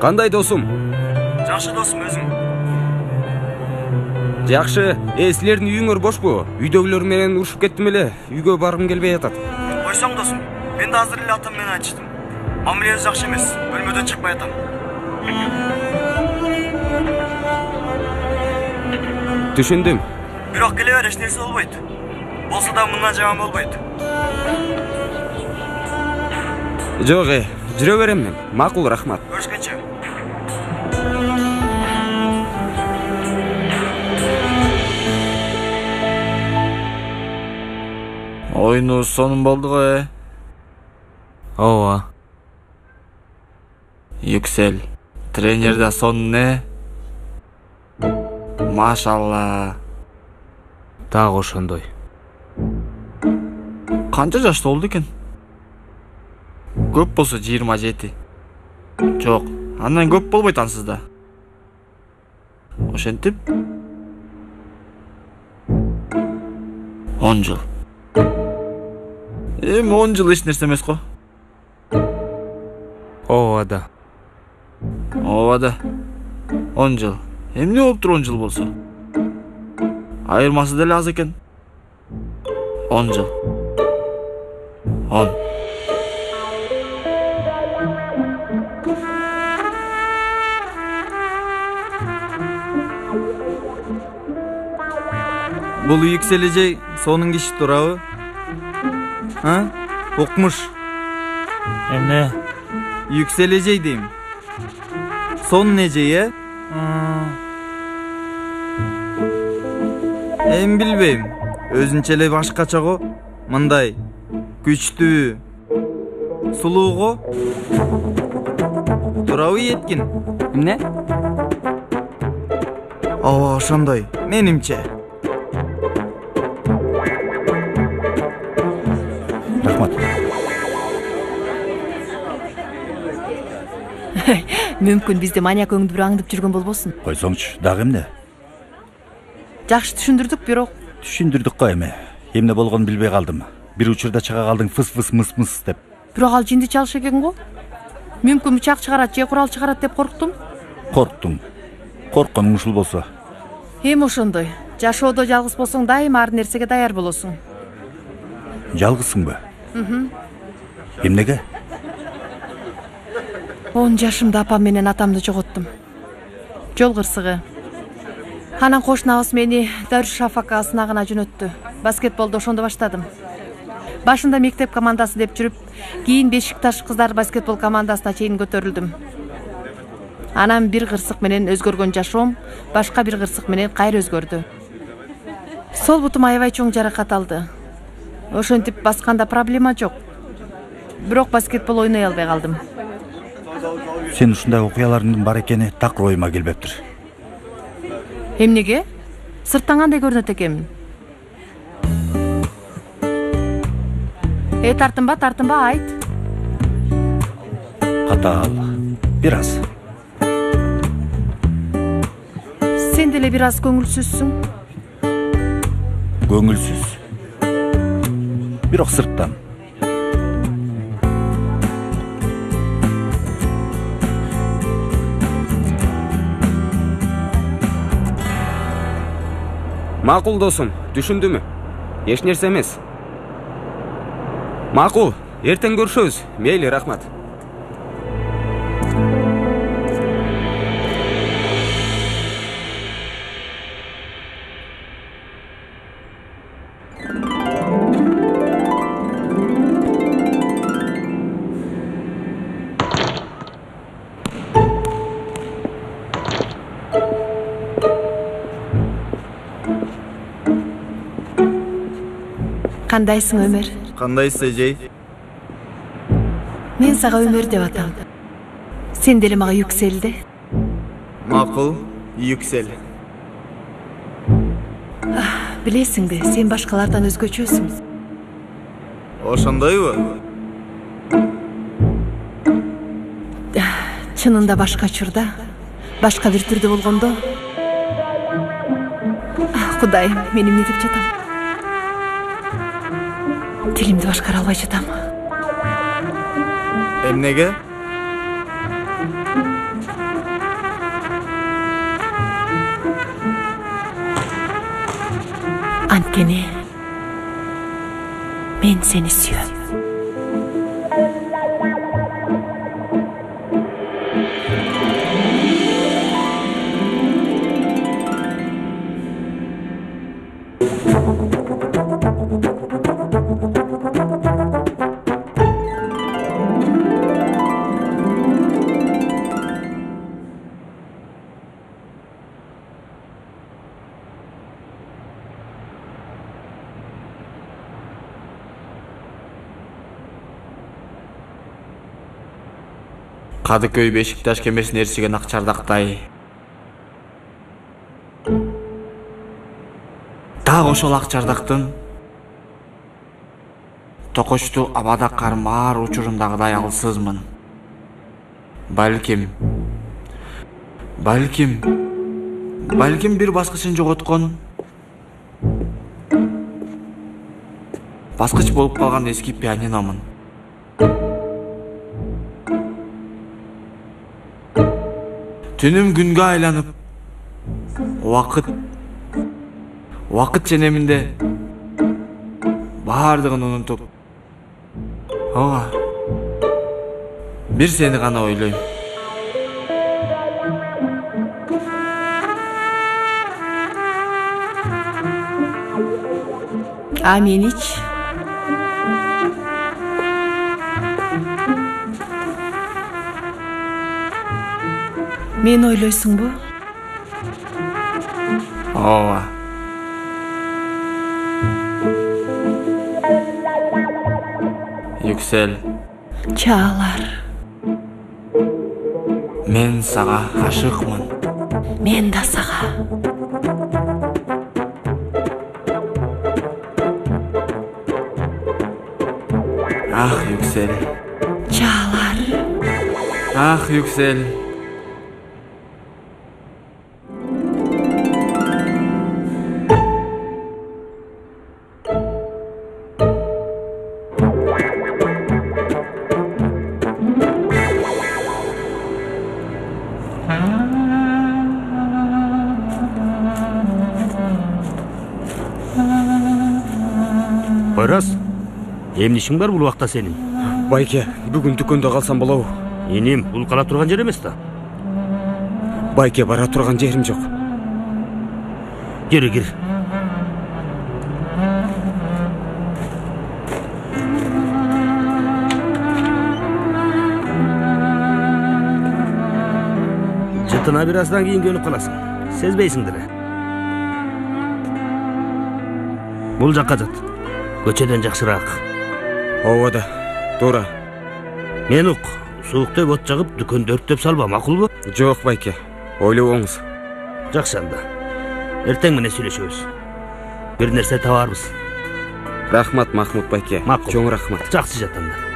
Кандай досум? Жакшы досум, өзүң? Жакшы. Силердин үйүңөр бошпу? Үйдөгүлөр менен урушуп кеттим эле. Үйгө баргым келбей атат. Койсоң досум, мен да азыр эле атам менен айтыштым. Мамилеси жакшы эмес. Бөлмөдөн чыкпай атам. Түшүндүм. Бирок келе бер, эч нерсе болбойт. Болсо да мындан жаман болбойт. Жок, жүрө берем мен. Макул, рахмат. Көрүшкөнчө. Oyunu sonun boldu go Ооба. Yüksel. Тренерде сон не? Машалла. Дагы ошондой. Канча жашта болду экен? Көп болсо 27. Жок, андан көп болбойт ансызда. Ошентип 10 жыл. 10 жыл эч нерсе эмес го. Ооба да. Ооба да. 10 жыл. Эмне болуптур 10 жыл болсо? Айырмасы деле аз экен. 10 жыл. 10. Бул Yüksel эжей сонун киши турабы? Окмуш. Эмне? Yüksel эжей дейм. Сонун эжей, Эми билбейм. Өзүнчө эле башкача го. Мындай күчтүү, сулуу го. Турабы Еткин? Эмне? Ооба, ошондой. Менимче. Рахмат. Мүмкүн бизде маньяк өңдү бир аңдып жүргөн болбосун. Койсоңчу, дагы эмне? Жакшы түшүндүрдүк, бирок Түшүндүрдүк го эми. Эмне болгонун билбей калдым. Бир учурда чыга калдың фыс-фыс мыс-мыс деп. бирок ал жинди чалыш экен го. Мүмкүн бычак чыгарат же курал чыгарат деп корктум. Корктуң. Коркконуң ушул болсо. Эми ошондой. Жашоодо жалгыз болсоң дайыма ар нерсеге даяр болосуң. Жалгызсыңбы? Эмнеге? 10 жашымда апам менен атамды жоготтум. Жол кырсыгы. Анан кошунабыз мени Дарушафака сынагына жөнөттү. Баскетболду ошондо баштадым. Башында мектеп командасы деп жүрүп, кийин Бешикташ кыздар баскетбол командасына чейин көтөрүлдүм. Анан бир кырсык менен өзгөргөн жашоом башка бир кырсык менен кайра өзгөрдү. Сол бутум аябай чоң жаракат алды. Ошентип басканда проблема жок. Бирок баскетбол ойной албай калдым. Сен ушундай окуяларыңдын бар экени такыр оюма келбептир. Эмнеге? Сырттан кандай көрүнөт экенмин? Тартынба, айт. Катаал. Бир аз. Сен деле бир аз көңүлсүзсүң. Көңүлсүз. Бирок сырттан. Макул досум, түшүндүмү? Эч нерсе эмес. Макул, эртең көрүшөбүз. Мейли, рахмат. Кандайсың, Өмөр? Кандайсыз, эжей? Мен сага Өмөр деп атам. Сен деле мага Юкселди. Макул, Юксел. Билесиңби, сен башкалардан өзгөчөсүң. Ошондойбу? Чынында башка учурда, башка бир түрдө болгондо. Кудайым, мен эмне деп жатам? Тилимди башкара албай жатам. Эмнеге? Анткени мен сени сүйөм. Кадыкөй Бешикташ кемесин ээрчиген Акчардактай. Так ошол Акчардактын Токочту абада кармаар учурундагыдай алсызмын. Балким бир баскычын жоготкон, баскыч болуп калган эски пианиномун. Түнүм күнгө айланып, убакыт ченеминде баардыгын унутуп, ооба, бир сени гана ойлойм. А менич? Мен ойлойсуңбу? Ооба. Юксел. Чаалар. Мен сага ашыкмын. Мен да сага. Ах, Юксел. Чаалар. Ах, Юксел. Койрас, эмне ишиң бар бул убакта сенин? Байке, бүгүн дүкөндө калсам болобу? Энем, бул кала турган жер эмес да. Байке, бара турган жерим жок. Кир. Жытына бир аздан кийин көнүп каласың. Сезбейсиңдир. Бул жакка жат. Көчөдөн жакшыраак. Ооба да, туура. Мен ук, сууктап от жагып, дүкөндү өрттөп салба, макулбу? Жок, байке. Ойлобоңуз. Жакшы анда. Эртең менен сүйлөшөбүз. Бир нерсе табарбыз. Рахмат, Махмут байке. Макул. Чоң рахмат. Жакшы жат анда.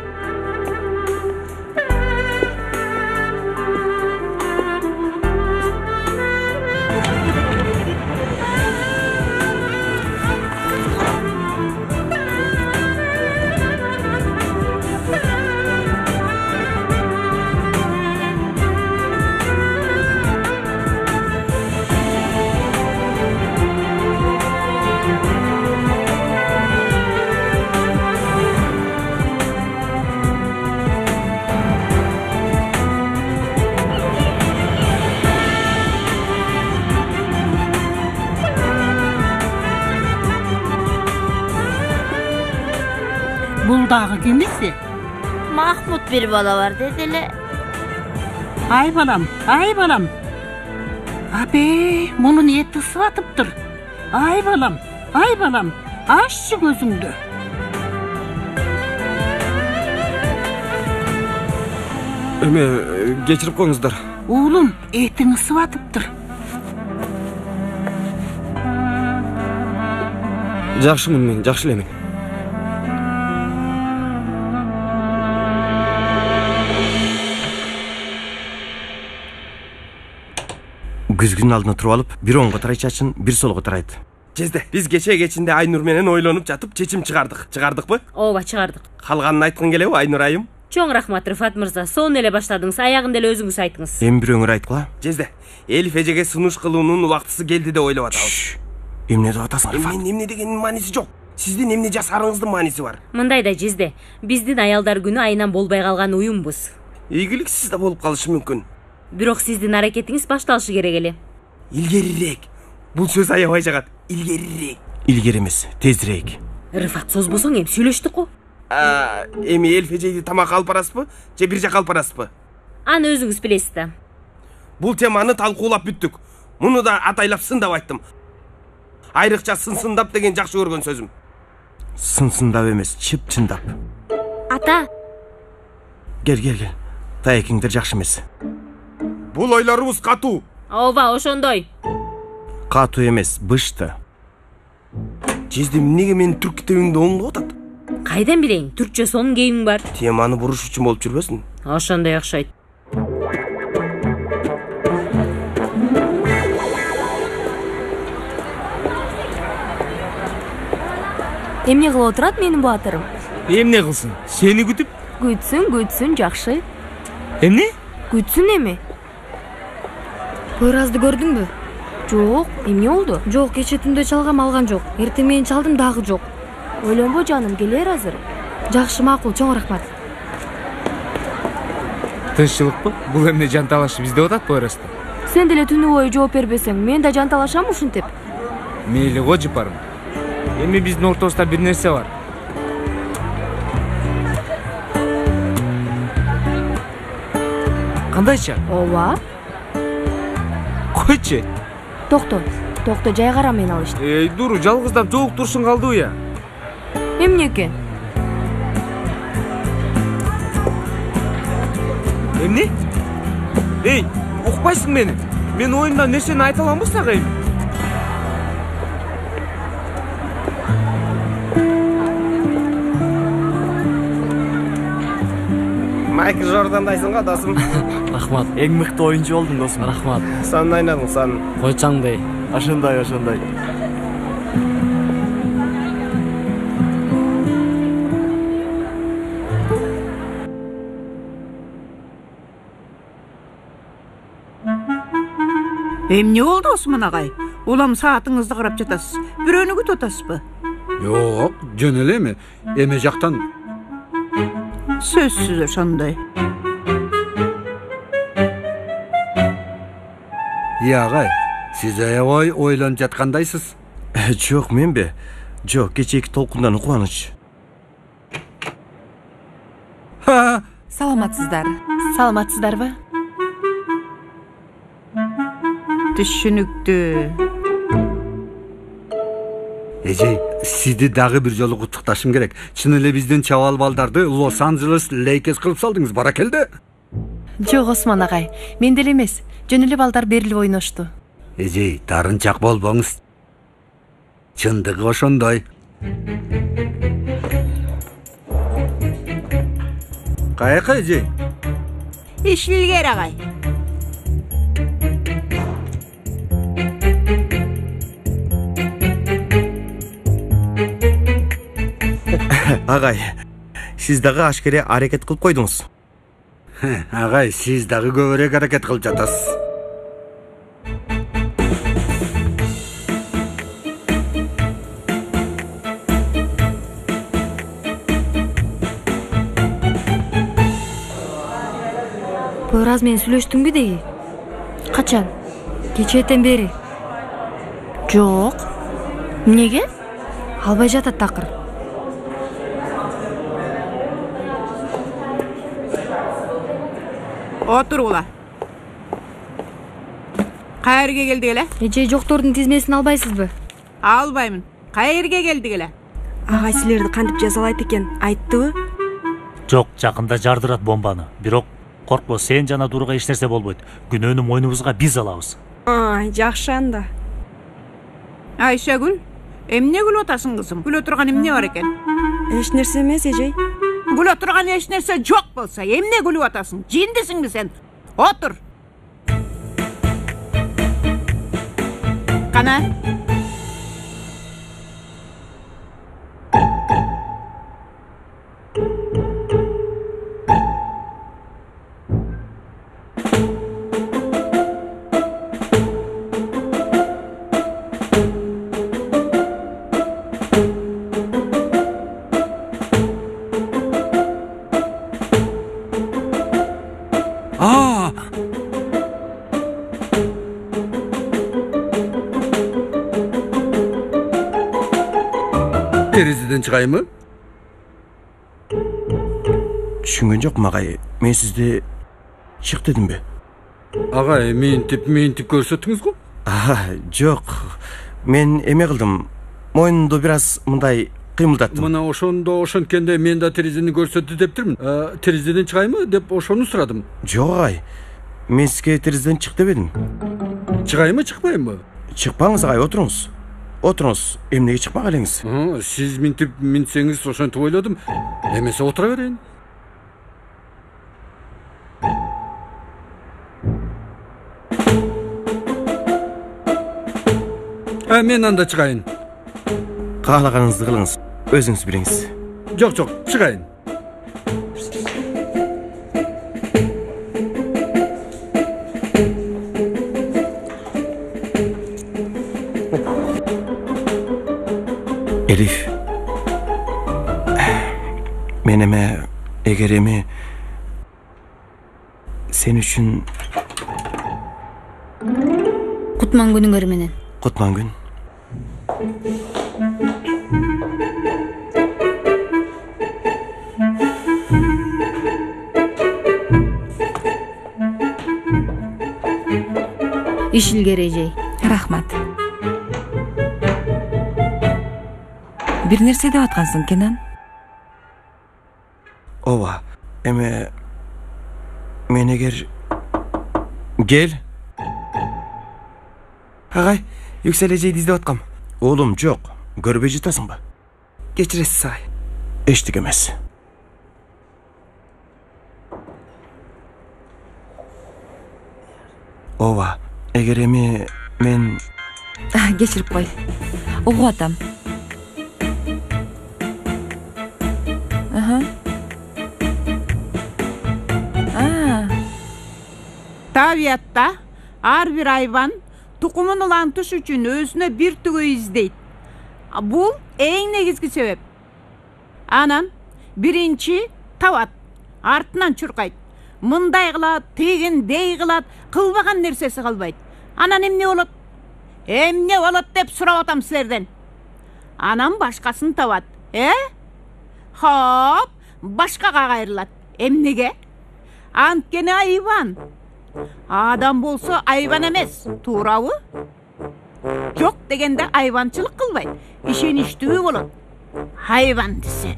Бул дагы кимиси? Махмут бир бала бар деди эле. Ай балам. Абе, мунун эти ысып атыптыр. Ай балам. Аччы көзүңдү. Эме, кечирип коюңуздар. Уулум, этиң ысып атыптыр. Жакшымын мен, жакшы элемин. Күзгүнүн алдына туруп алып, бир оңго тарай чачын, бир солго тарайт. Жезде, биз кечинде Айнур менен ойлонуп жатып чечим чыгардык. Чыгардыкпы? Ооба, чыгардык. Калганын айткың келеби, Айнур айым? Чоң рахмат, Рыфат мырза. Сонун эле баштадыңыз, аягында эле өзүңүз айтыңыз. Эми бирөөңөр айткыла. Жезде, Элиф эжеге сунуш кылуунун убактысы келди деп ойлоп атабыз. Эмне деп атасың, Рыфат? Эмне дегенин мааниси жок. Сиздин эмне жасарыңыздын мааниси бар. Мындай да Жезде, биздин аялдар күнү айынан болбой калган уюмбуз. Ийгиликсиз да болуп калышы мүмкүн. Бирок сиздин аракетиңиз башталышы керек эле. Илгерирээк. Бул сөз аябай жагат. Илгерирээк. Илгери эмес, тезирээк. Рыфат, созбосоң эми сүйлөштүк го. Эми Элиф эжейди тамакка алып барасызбы, же бир жака алып барасызбы? Аны өзүңүз билесиз да. Бул теманы талкуулап бүттүк. Муну да атайлап сындап айттым. Айрыкча сындап деген жакшы көргөн сөзүм. Сындап эмес, чындап. Ата. Кел. Таекиңдер жакшы эмес. Бул ойлорубуз катуу. Ооба, ошондой. Катуу эмес, бышты. Жезде, эмнеге менин түрк китебиңди оңдоп атат? Кайдан билейин, түркчө сонун кейиң бар. Теманы буруш үчүн болуп жүрбөсүн? Ошондой окшойт. Эмне кылып отурат менин баатырым? Эмне кылсын? Сени күтүп? Күтсүн, жакшы. Эмне? Күтсүн эми. Пойразды көрдүңбү? Жок, эмне болду? Жок, кече түндө чалгам, алган жок. Эртең менен чалдым, дагы жок. Ойлонбо жаным, келер азыр. Жакшы, макул, чоң рахмат. Тынччылыкпы? Бул эмне жанталаш бизде атат Пойразда? Сен деле түнү бою жооп бербесең, мен да жанталашам ушинтип. Мейли го, жыпарым. Эми биздин ортобузда бир нерсе бар. Кандайча? Ооба. Койчу. Токто, жай кара мени алышты. Эй, дуру, жалгыздап жоок турушуң калдыбы я? Эмне экен? Эмне? Эй, укпайсың мени? Мен оюмдан нерсени айта аламбы сага эми? Майкл Жордандайсың го, досум. Рахмат. Эң мыкты оюнчу болдуң, досум. Рахмат. Санын айнадың, санын. Койчаңдай. Ошондой. Эмне болду Осмон агай? Улам саатыңызды карап жатасыз. Бирөөнү күтүп атасызбы? Жок, жөн элеби? Эме жактан Сөзсүз ошондой. Агай, сиз аябай ойлонуп жаткандайсыз. Жок, менби? Жок, кечээки толкундан кубаныч. Саламатсыздарбы? Түшүнүктүү. Эжей, сизди дагы бир жолу куттукташым керек. Чын эле биздин чабал балдарды Лос-Анджелес Лейкерс кылып салдыңыз, баракелде. Жок, Осмон агай, мен деле эмес. Жөн эле балдар берилип ойношту. Эжей, тарынчак болбоңуз. Чындыгы ошондой. Каяка, эжей? Иш илгери агай. Агай, сиз дагы ашкере аракет кылып койдуңуз. Агай, сиз дагы көбүрөөк аракет кылып жатасыз. Пойраз менен сүйлөштүңбү деги? Качан? Кечээден бери. Жок. Эмнеге? Албай жатат такыр. Otur uла. Qayerге келдик эле? Эже жоктордун тизмесин албайсызбы? Албаймын. Qayerге келдик эле? Агай силерди кантип жазалайт экен, айттыбы? Жок, жакында жардырат бомбаны. Бирок коркпо, сен жана Дууруга эч нерсе болбойт. Күнөөнү мойнубузга биз алабыз. Жакшы анда. Айшагүл, эмне күлүп атасың кызым? Күлө турган эмне бар экен? Эч нерсе эмес, эжей. Күлө турган эч нерсе жок болсо, эмне күлүп атасың? Жиндисиңби сен? Отур. Кана? Терезеден чыгайбы? Түшүнгөн жокмун агай. Мен сизди чык дедимби? Агай, ментип көрсөттүңүз го? Жок. Мен эме кылдым. Мойнумду бир аз мындай кыймылдаттым. Мына ошонткенде мен да терезени көрсөттү дептирмин. Терезеден чыгайбы деп ошону сурадым. Жок агай. Мен сизге терезеден чык дебедим. Чыгайбы, чыкпайбы? Чыкпаңыз агай, отуруңуз. Отуруңуз, эмнеге чыкпак элеңиз? Сиз минтсеңиз ошентип ойлодум. Эмесе отура берейин. Мен анда чыгайын. Каалаганыңызды кылыңыз, өзүңүз билиңиз. Жок, чыгайын. Elif. Men эгер эми сен үчүн Кутман күнүңөр менен. Кутман күн. Иш илгери эжей. Рахмат. Бир нерсе деп аткансың, Кенан? Ооба. Эме мен эгер кел. Агай, Yüksel эжейди издеп аткам. Оолум, жок. Көрбөй жатасыңбы? Кечиресиз агай. Эчтик эмес. Ооба. Эгер эми мен кечирип кой. Угуп атам. Табиатта ар бир айван тукумун улантыш үчүн өзүнө бир түгөй издейт. Бул эң негизги себеп. Анан биринчи табат, артынан чуркайт. Мындай кылат, тигиндей кылат, кылбаган нерсеси калбайт. Анан эмне болот? Эмне болот деп сурап атам силерден. Анан башкасын табат. Хоп, башкага кайрылат. Эмнеге? Анткени айван. Адам болсо айван эмес, туурабы? Жок дегенде айванчылык кылбайт, ишеничтүү болот. Айван десе.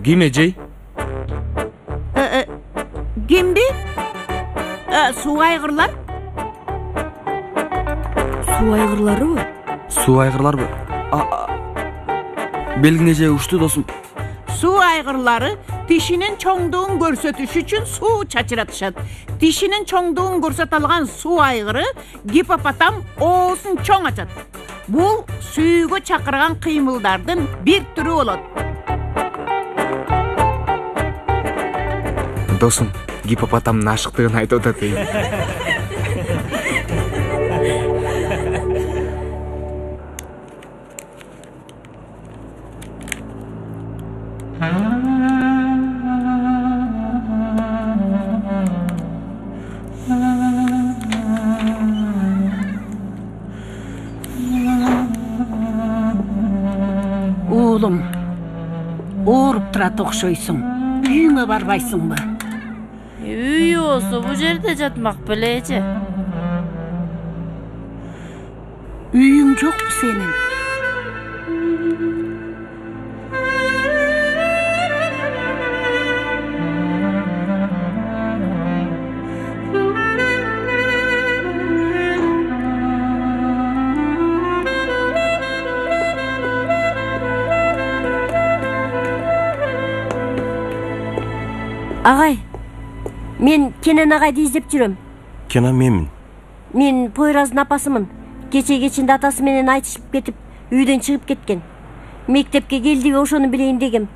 Ким эжей? Кимби? Суу айгырлар. Суу айгырларыбы? Суу айгырларбы? Белгин эже, ушту досум. Суу айгырлары тишинин чоңдугун көрсөтүш үчүн суу чачыратышат. Тишинин чоңдугун көрсөтө алган суу айгыры гиппопотам оозун чоң ачат. Бул сүйүүгө чакырган кыймылдардын бир түрү болот. Досум, гиппопотамдын ашыктыгын айтып атат дейм. отурат окшойсуң. Үйүңө барбайсыңбы? Үй болсо бул жерде жатмак бележе. Үйүң жокпу сенин? Агай, мен Кенен агайды издеп жүрөм. Кенен менмин. Мен Пойраздын апасымын. Кечинде атасы менен айтышып кетип, үйдөн чыгып кеткен. Мектепке келди ve ошону билейин дегем.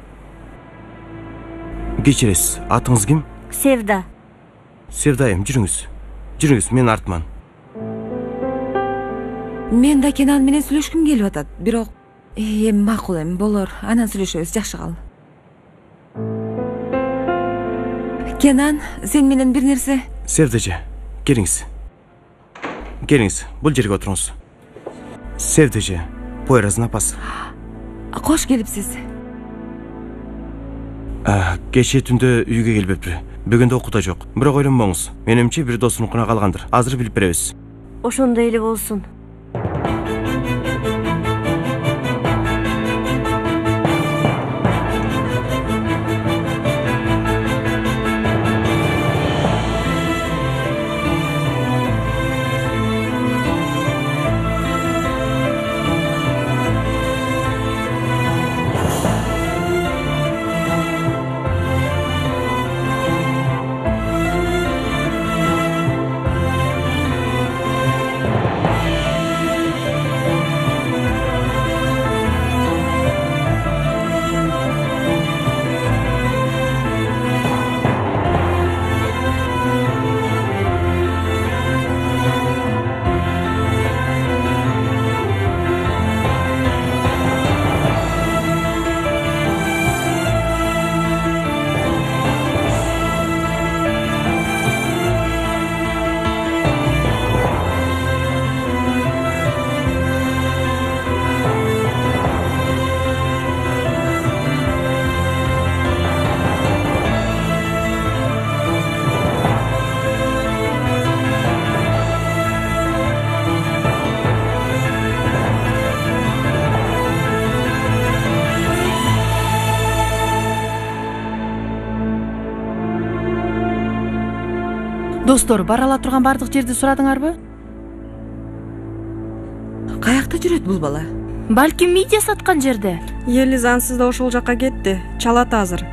Кечиресиз, атыңыз ким? Севда. Севдайым, жүрүңүз, мен артман. Мен да Кенан менен сүйлөшкүм келип атат, бирок эми макул эми болор, анан сүйлөшөбүз, жакшы кал. Кенан, сен менен бир нерсе. Севдеже, келиңиз. Бул жерге отуруңуз. Севдеже, Пойраздын апасы. Кош келипсиз. Кечээ түндө үйгө келбептир. Бүгүндө окууда жок. Бирок ойлонбоңуз. Менимче бир досунукуна калгандыр. Азыр билип беребиз. Ошондой эле болсун. Достор, бара ала турган бардык жерди сурадыңарбы? Каякта жүрөт бул бала? Балким медиа саткан жерде. Эли заңсыз да ошол жакка кетти. Чалат азыр.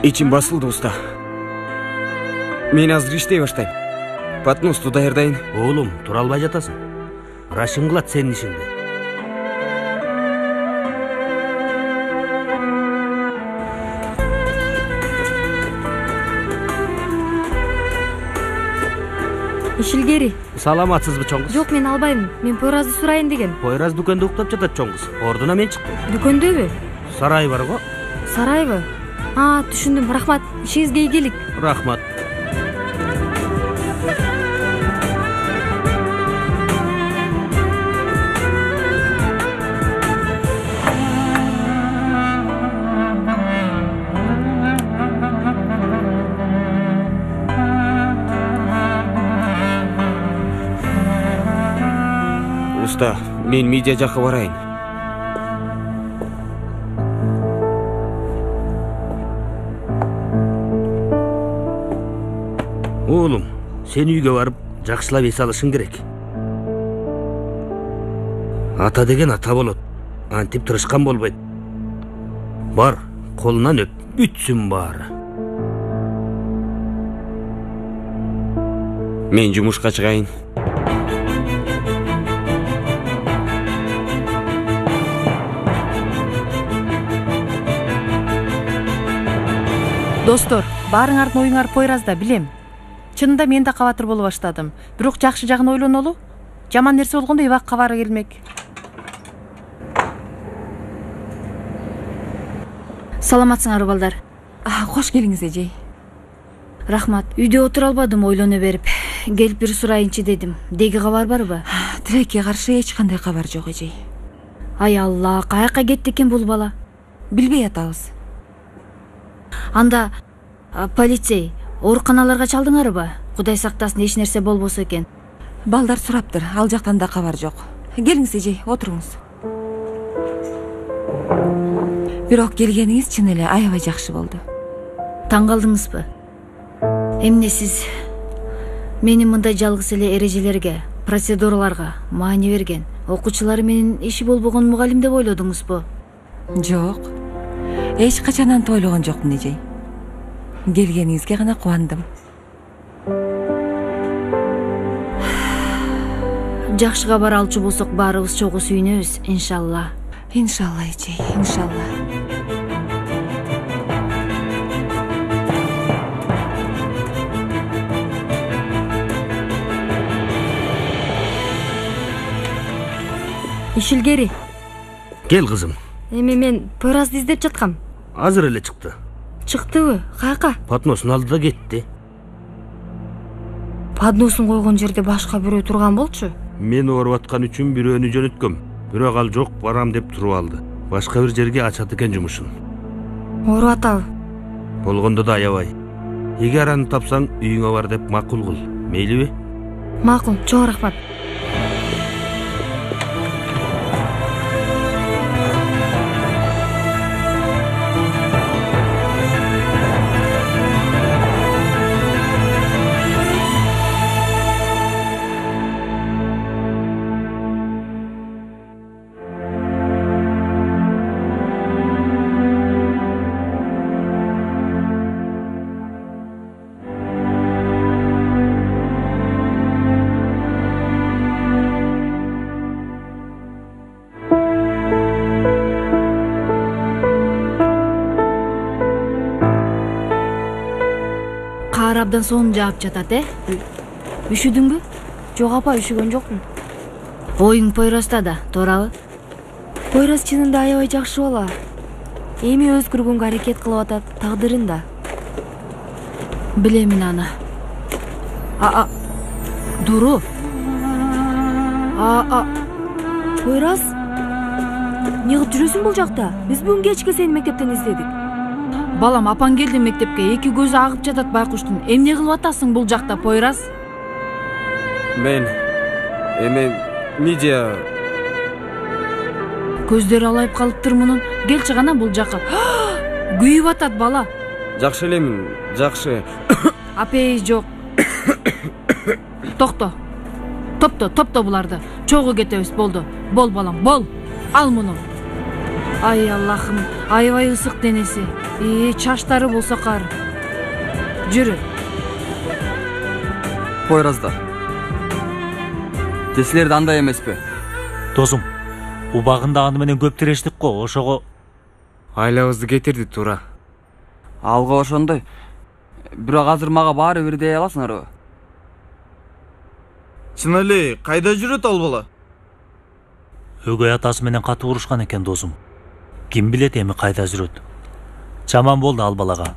Ичим басылды, уста. Мен азыр иштей баштайм. Подносту даярдайын. Оğlum, тура албай жатасың. Рашим кылат сенин ишиңди. Ишилгери. Саламатсызбы, чоң кыз? Жок, мен албайм. Мен Пойразды сурайын дегем. Пойраз дүкөндө уктап жатат, чоң кыз. Ордуна мен чыктым. Дүкөндөбү? Сарай бар го. Сарайбы? Түшүндүм. Рахмат. Ишиңизге ийгилик. Рахмат. Уста, мен медиа жакка барайын. Oğlum, sen үйгө барып, жакшылап эс алышың керек. Ата деген ата болот. Антип тырышкан болбойт. Бар, колунан өп, бүтсүн баары. Мен жумушка чыгайын. Достор, баарыңардын оюңар Пойразда, билем. Чынында мен да кабатыр боло баштадым. Бирок жакшы жагын ойлонолу. Жаман нерсе болгондо эбак кабары келмек. Саламатсыңарбы балдар? Кош келиңиз эжей. Рахмат. Үйдө отура албадым, ойлоно берип. Келип бир сурайынчы дедим. Деги кабар барбы? Тилекке каршы эч кандай кабар жок эжей. Ай Алла, каяка кетти экен бул бала? Билбей атабыз. Анда полицей, ооруканаларга чалдыңарбы? Кудай сактасын, эч нерсе болбосо экен. Балдар сураптыр, ал жактан да кабар жок. Келиңиз эжей, отуруңуз. Бирок келгениңиз чын эле аябай жакшы болду. Таң калдыңызбы? Эмне сиз мени мындай жалгыз эле эрежелерге, процедураларга маани берген окуучулары менен иши болбогон мугалим деп ойлодуңузбу? Жок. Эч качан антип ойлогон жокмун эжей. Келгениңизге гана кубандым. Жакшы кабар алчу болсок баарыбыз чогуу сүйүнөбүз, иншалла. Иншалла эжей, иншалла. Ишилгери. Кел кызым. Эми мен Пойразды издеп жаткам. Азыр эле чыкты. Чыктыбы? Каяка? Подносун алды да кетти. Подносун койгон жерде башка бирөө турган болчу. Мен ооруп аткан үчүн бирөөнү жөнөткөм. Бирок ал жок, барам деп туруп алды. Башка бир жерге ачат экен жумушун. Ооруп атабы? Болгондо да аябай. Эгер аны тапсаң, үйүңө бар деп макул кыл. Мейлиби? Макул, чоң рахмат. Абдан сонун жаап жатат, Үшүдүңбү? Жок апа, үшүгөн жокмун. Оюң Пойразда да, туурабы? Пойраз чынында аябай жакшы бала. Эми өзгөргөнгө аракет кылып атат, тагдырында. Билемин аны. Дуру. Пойраз? Эмне кылып жүрөсүң бул жакта? Биз бүгүн кечке сени мектептен издедик. Балам, апаң келди мектепке, эки көзү агып жатат байкуштун. Эмне кылып атасың бул жакта, Пойраз? Мидия. Көздөрү алайып калыптыр мунун. Келчи гана бул жака. Күйүп атат бала. Жакшы элемин, жакшы. Апей жок. Токто. Топто буларды. Чогуу кетебиз, болду. Бол балам, бол. Ал муну. Ай Аллахым, аябай ысык денеси. Чаштары болсо кар. Жүрү. Пойразда. Тесилерди андай эмеспи? Досум, убагында аны менен көп тирештик го, ошого айлабызды кетирди туура. Алга ошондой. Бирок азыр мага баары бир дей аласыңарбы? Чын эле, кайда жүрөт ал бала? Өгөй атасы менен катуу урушкан экен, досум. Ким билет эми кайда жүрөт? Жаман болду ал балага.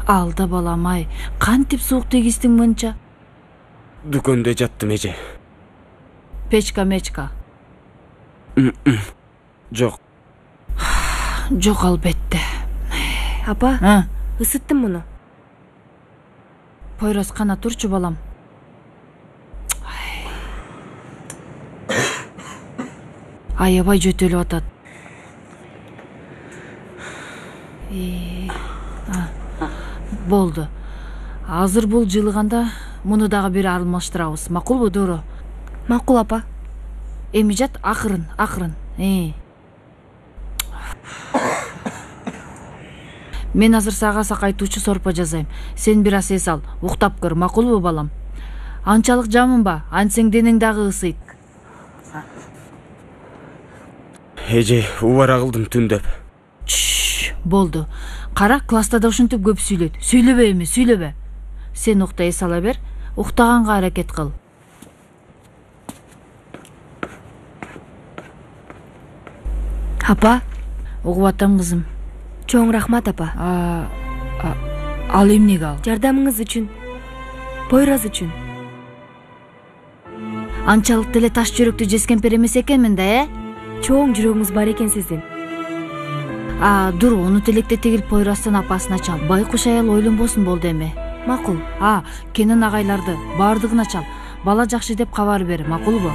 Алда балам, ай, кантип суук тегиздиң мынча? Дүкөндө жаттым эже. Печка. Жок. Жок албетте. Апа, ысыттым муну. Пойраз, кана турчу балам. Аябай жөтөлүп атат. Болду. Азыр бул жылыганда муну дагы бир алмаштырабыз. Макулбу, Дуру? Макул апа. Эми жат, акырын. Мен азыр сага сакайтуучу сорпо жазайм. Сен бир аз эс ал, уктап көр, макулбу балам? Анчалык жамынба, антсең денең дагы ысыйт. Эже, убара кылдым түндөп. Болду. Кара, класста да ушинтип көп сүйлөйт. Сүйлөбө эми, сүйлөбө. Сен укта эс ала бер. уктаганга аракет кыл. Апа, угуп атам кызым. Чоң рахмат, апа. Ал эмнеге ал? Жардамыңыз үчүн. Пойраз үчүн. Анчалык деле таш жүрөктү жескемпер эмес экенмин да, Чоң жүрөгүңүз бар экен сиздин. Дур, унут электе тигил Пойраздын апасына чал. Байкуш аял ойлонбосун болду эми. Макул. Кенен агайларды бардыгына чал. Бала жакшы деп кабар бер, макулбу?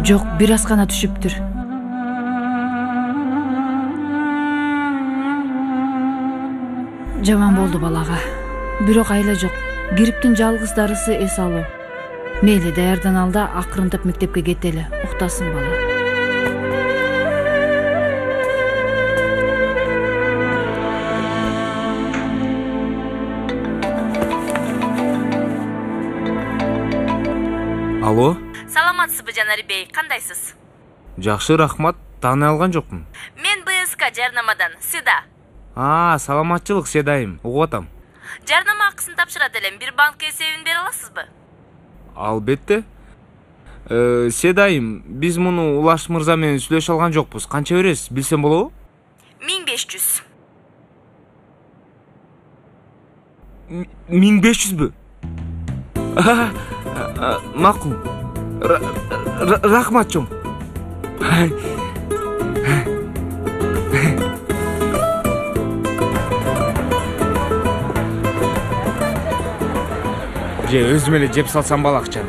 Жок, бир аз гана түшүптүр. Жаман болду балага. Бирок айла жок. Гриптин жалгыз дарысы эс алуу. Мейли, даярдан алда акырындап мектепке кетели. Уктасын бала. Алло? Саламатсызбы, Жанарбей, кандайсыз? Жакшы, рахмат. Тааный алган жокмун. Мен БСК жарнамадан, Седа. Саламатчылык, Седайым. Угуп атам. Жарнама акысын тапшырат элем. Бир банк эсебин бере аласызбы? Албетте. Седайым, биз муну Улаш мырза менен сүйлөшө алган жокпуз. Канча бересиз, билсем болобу? 1500. 1500бү? Макул. Рахмат чоң. Же өзүм эле жеп салсам бала акчаны.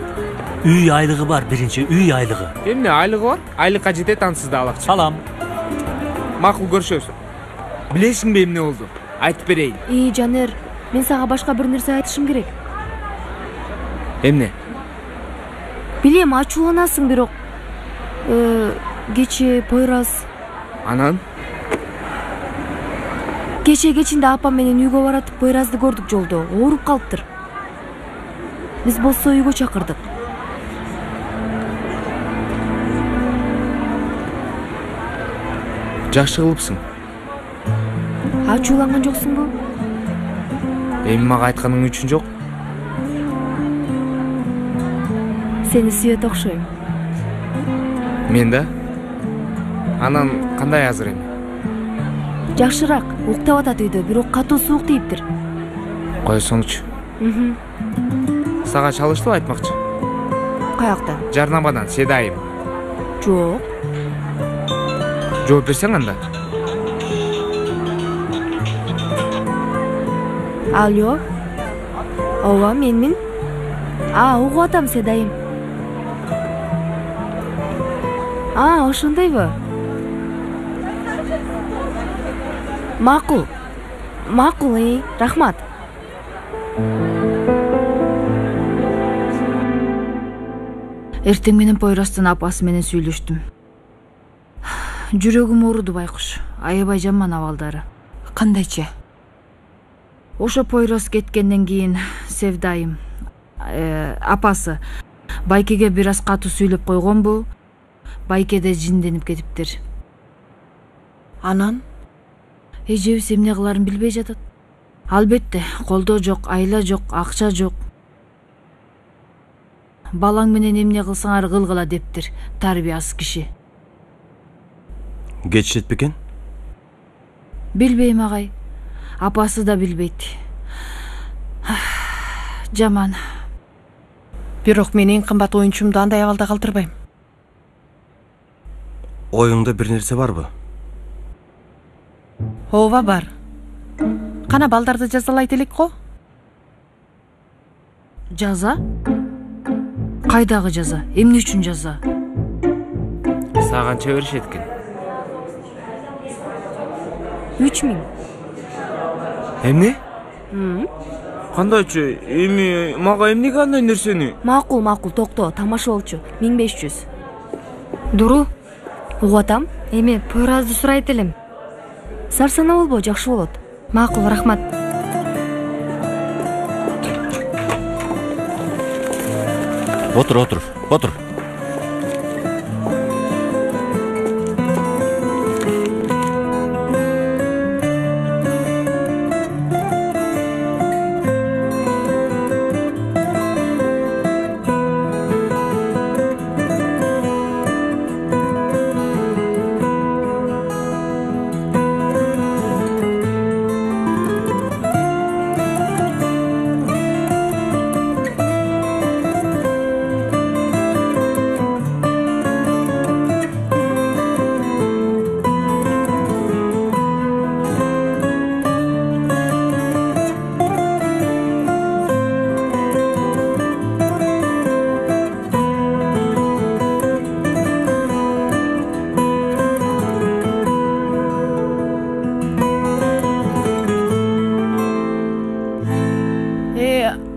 Үй айлыгы бар, биринчи үй айлыгы. Эмне айлыгы бар? Айлыкка жетет ансыз да ал акча. Салам. Макул, көрүшөбүз. Билесиңби эмне болду? Айтып берейин. Жанер, мен сага башка бир нерсе айтышым керек. Эмне? Билем, ачууланасың, бирок кечээ Пойраз. Анан? Кечээ кечинде апам менен үйгө баратып Пойразды көрдүк жолдо. Ооруп калыптыр. Биз болсо үйгө чакырдык. Жакшы кылыпсың. Ачууланган жоксуңбу? Эми мага айтканың үчүн жок. Сени сүйөт окшойм. Мен да? Анан кандай азыр эми? Жакшыраак, уктап атат үйдө, бирок катуу суук тийиптир. Койсоңчу. Сага чалыштыбы айтмакчы? Каяктан? Жарнамадан, Седайым. Жок. Жооп берсең анда. Алло. Ооба, менмин. Угуп атам, Седайым. Ошондойбу? Макул. Рахмат. Эртең менен Пойраздын апасы менен сүйлөштүм. Жүрөгүм ооруду, байкуш. Аябай жаман абалдары. Кандайча? Ошо Пойраз кеткенден кийин Севдайым, апасы, Байкеге бир аз катуу сүйлөп койгонбу. Байке да жинденип кетиптир. Анан? Эжебиз эмне кыларын билбей жатат. Албетте, колдоо жок, айла жок, акча жок. Балаң менен эмне кылсаңар кылгыла дептир тарбиясыз киши. Кечирет бекен? Билбейм, агай. Апасы да билбейт. Жаман. Бирок мен эң кымбат оюнчумду андай абалда калтырбайм. Оюңда бир нерсе барбы? Ооба бар. Кана балдарды жазалайт элек го? Жаза? Кайдагы жаза? Эмне үчүн жаза? Саганча беришет экен. 3000. Эмне? Кандайчы? Эми мага эмнеге андай нерсени? Макул, токто, тамаша болчу. 1500. Дуру, угуп атам. Эми Пойразды сурайт элем. Сарсана болбо, жакшы болот. Макул, рахмат. Отур.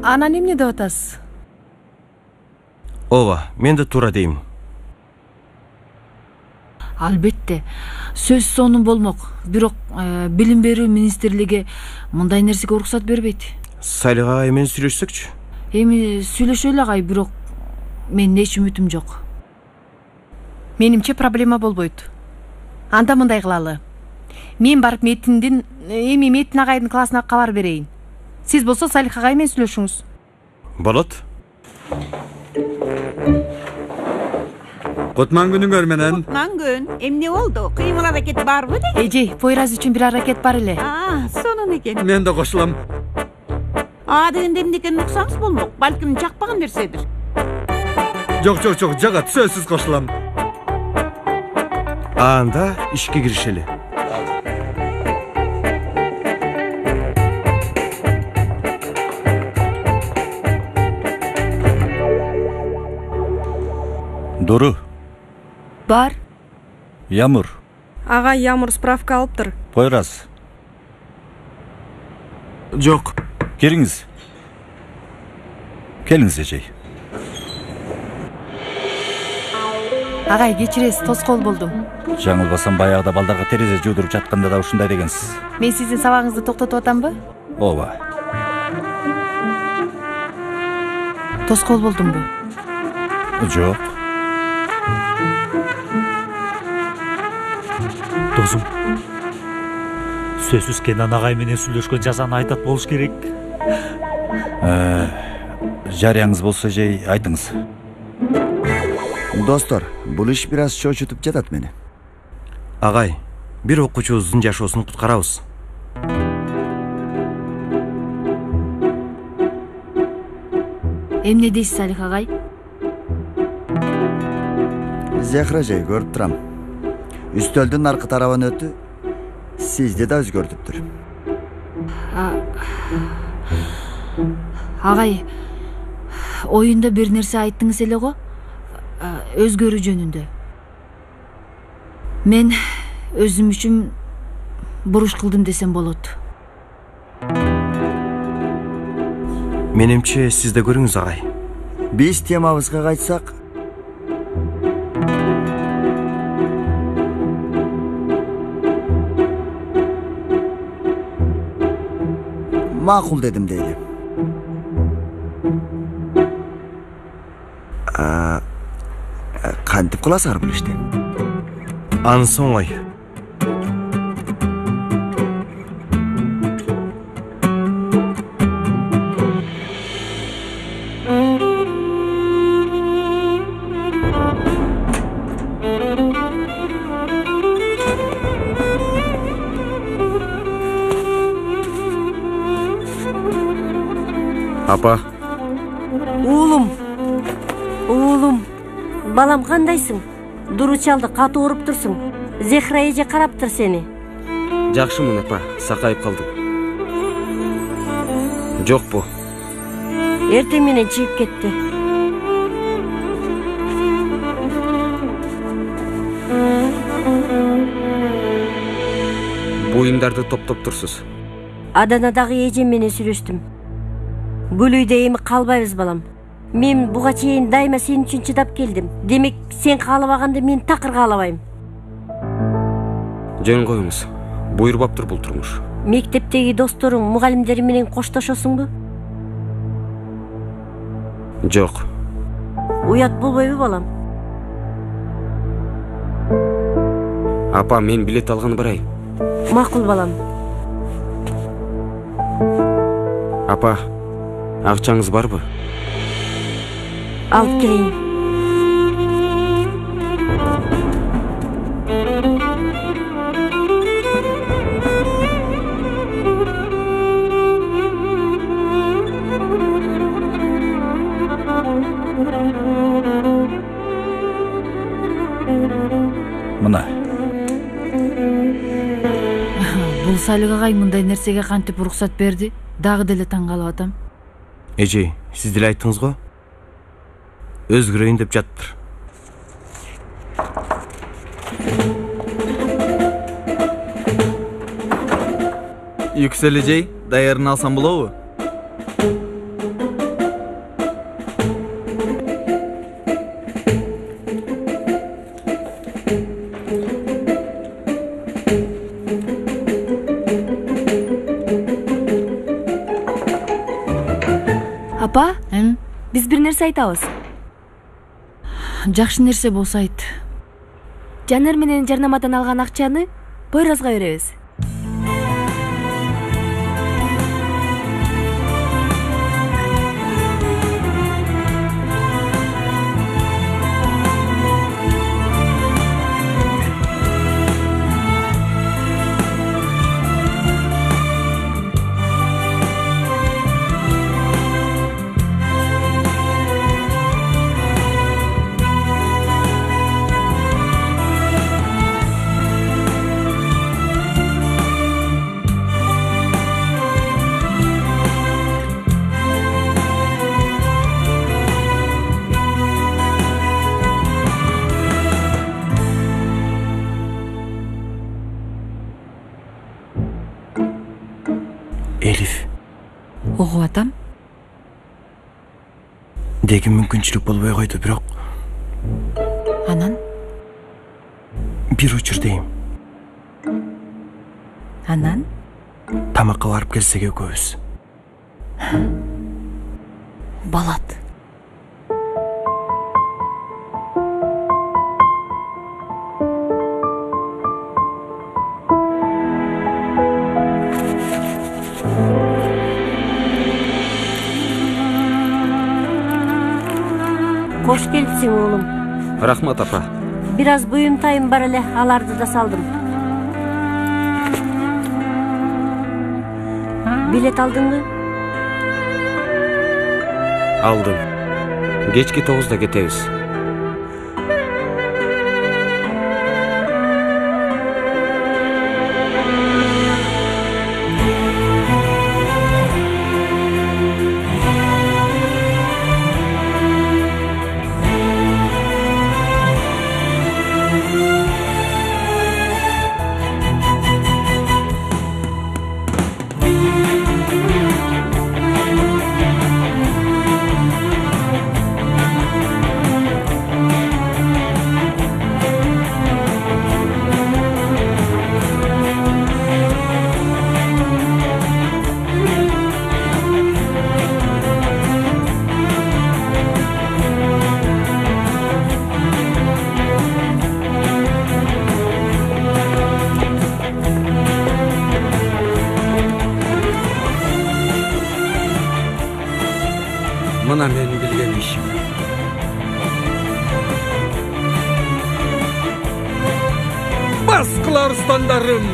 Анан эмне деп атасыз? Ооба, мен да туура дейм. Албетте, сөз сонун болмок. Бирок билим берүү министрлиги мындай нерсеге уруксат бербейт. Салиха менен сүйлөшсөкчү? Эми сүйлөшө эле агай, бирок менин эч үмүтүм жок. Менимче проблема болбойт. Анда мындай кылалы. Мен барып Метин агайдын классына кабар берейин. Сиз болсо Салиха агай менен сүйлөшүңүз. Болот. Кутман күнүңөр менен. Кутман күн. Эмне болду? Кыймыл аракет барбы деген? Эже, Пойраз үчүн бир аракет бар эле. Сонун экен. Мен да кошулам. Дегенде эмнекени уксаңыз болмок. Балким жакпаган нерседир. Жок, жагат, сөзсүз кошулам. Анда ишке киришели. Дуру. Бар. Ямур. Ага, Ямур справка алыптыр. Пойраз. Жок. Келиңиз. Келиңиз, эжей. Агай, кечиресиз, тоскоол болдум. Жаңылбасам баягыда балдарга терезе жуудуруп жатканда да ушундай дегенсиз. Мен сиздин сабагыңызды токтотуп атамбы? Ооба. Тоскоол болдумбу? Жок. Досум, сөзсүз Кенан агай менен сүйлөшкөн жазаны айтат болуш керек. Жарияңыз болсо жей айтыңыз. Достор, бул иш бир аз чочутуп жатат мени. Агай, бир окуучубуздун жашоосун куткарабыз. Эмне дейсиз, Салиха агай? Зехра жей, көрүп турам. Үстөлдүн аркы тарабын өтү, сизди да өзгөртүптүр. Агай, оюнда бир нерсе айттыңыз эле го? Өзгөрүү жөнүндө. Мен өзүм үчүн буруш кылдым десем болот. Менимче сиз да көрүңүз, агай. Биз темабызга кайтсак, макул дедим дейли. Кантип кыласыңар бул ишти? Анысы оңой. Апа. Уулум, балам кандайсың? дуру чалды катуу уруп турсуң. Зехра эже караптыр сени. Жакшымын апа, сакайып калдым. Жок бу. Эртең менен чыгып кетти. Буюмдарды топтоп турсуз. Аданадагы эжем менен сүйлөштүм. Бул үйдө эми калбайбыз балам. Мен буга чейин дайыма сен үчүн чыдап келдим. Демек сен каалабаганды мен такыр каалабайм. Жөн коюңуз. Буйрбаптыр бул турмуш. Мектептеги досторуң, мугалимдери менен коштошосуңбу? Жок. Уят болбойбу балам? Апа, мен билет алганы барайын. Макул балам. Апа, акчаңыз барбы? Алып келейин. Мына. Бул Салик агай мындай нерсеге кантип уруксат берди? Дагы деле таң калып атам. Эже, сиз деле айттыңыз го? Өзгөрөйүн деп жатыптыр. Yüksel Ecey, dayarını alsam bulağı? Апа, биз бир нерсе айтабыз. Жакшы нерсе болсо айт. Жанер менен жарнамадан алган акчаны Пойразга беребиз. Elif. Oğu atam. Деги мүмкүнчүлүк болбой койду, бирок Анан? Бир учур дейм. Анан? Тамакка барып келсек экөөбүз. Балат. Кош келипсиң оğlum. Рахмат апа. Biraz buyum tayım бар эле, аларды да салдым. Билет алдыңбы? Алдым. Кечки 9'da кетебиз. Мына менин билген ишим. Баскылар стандарым.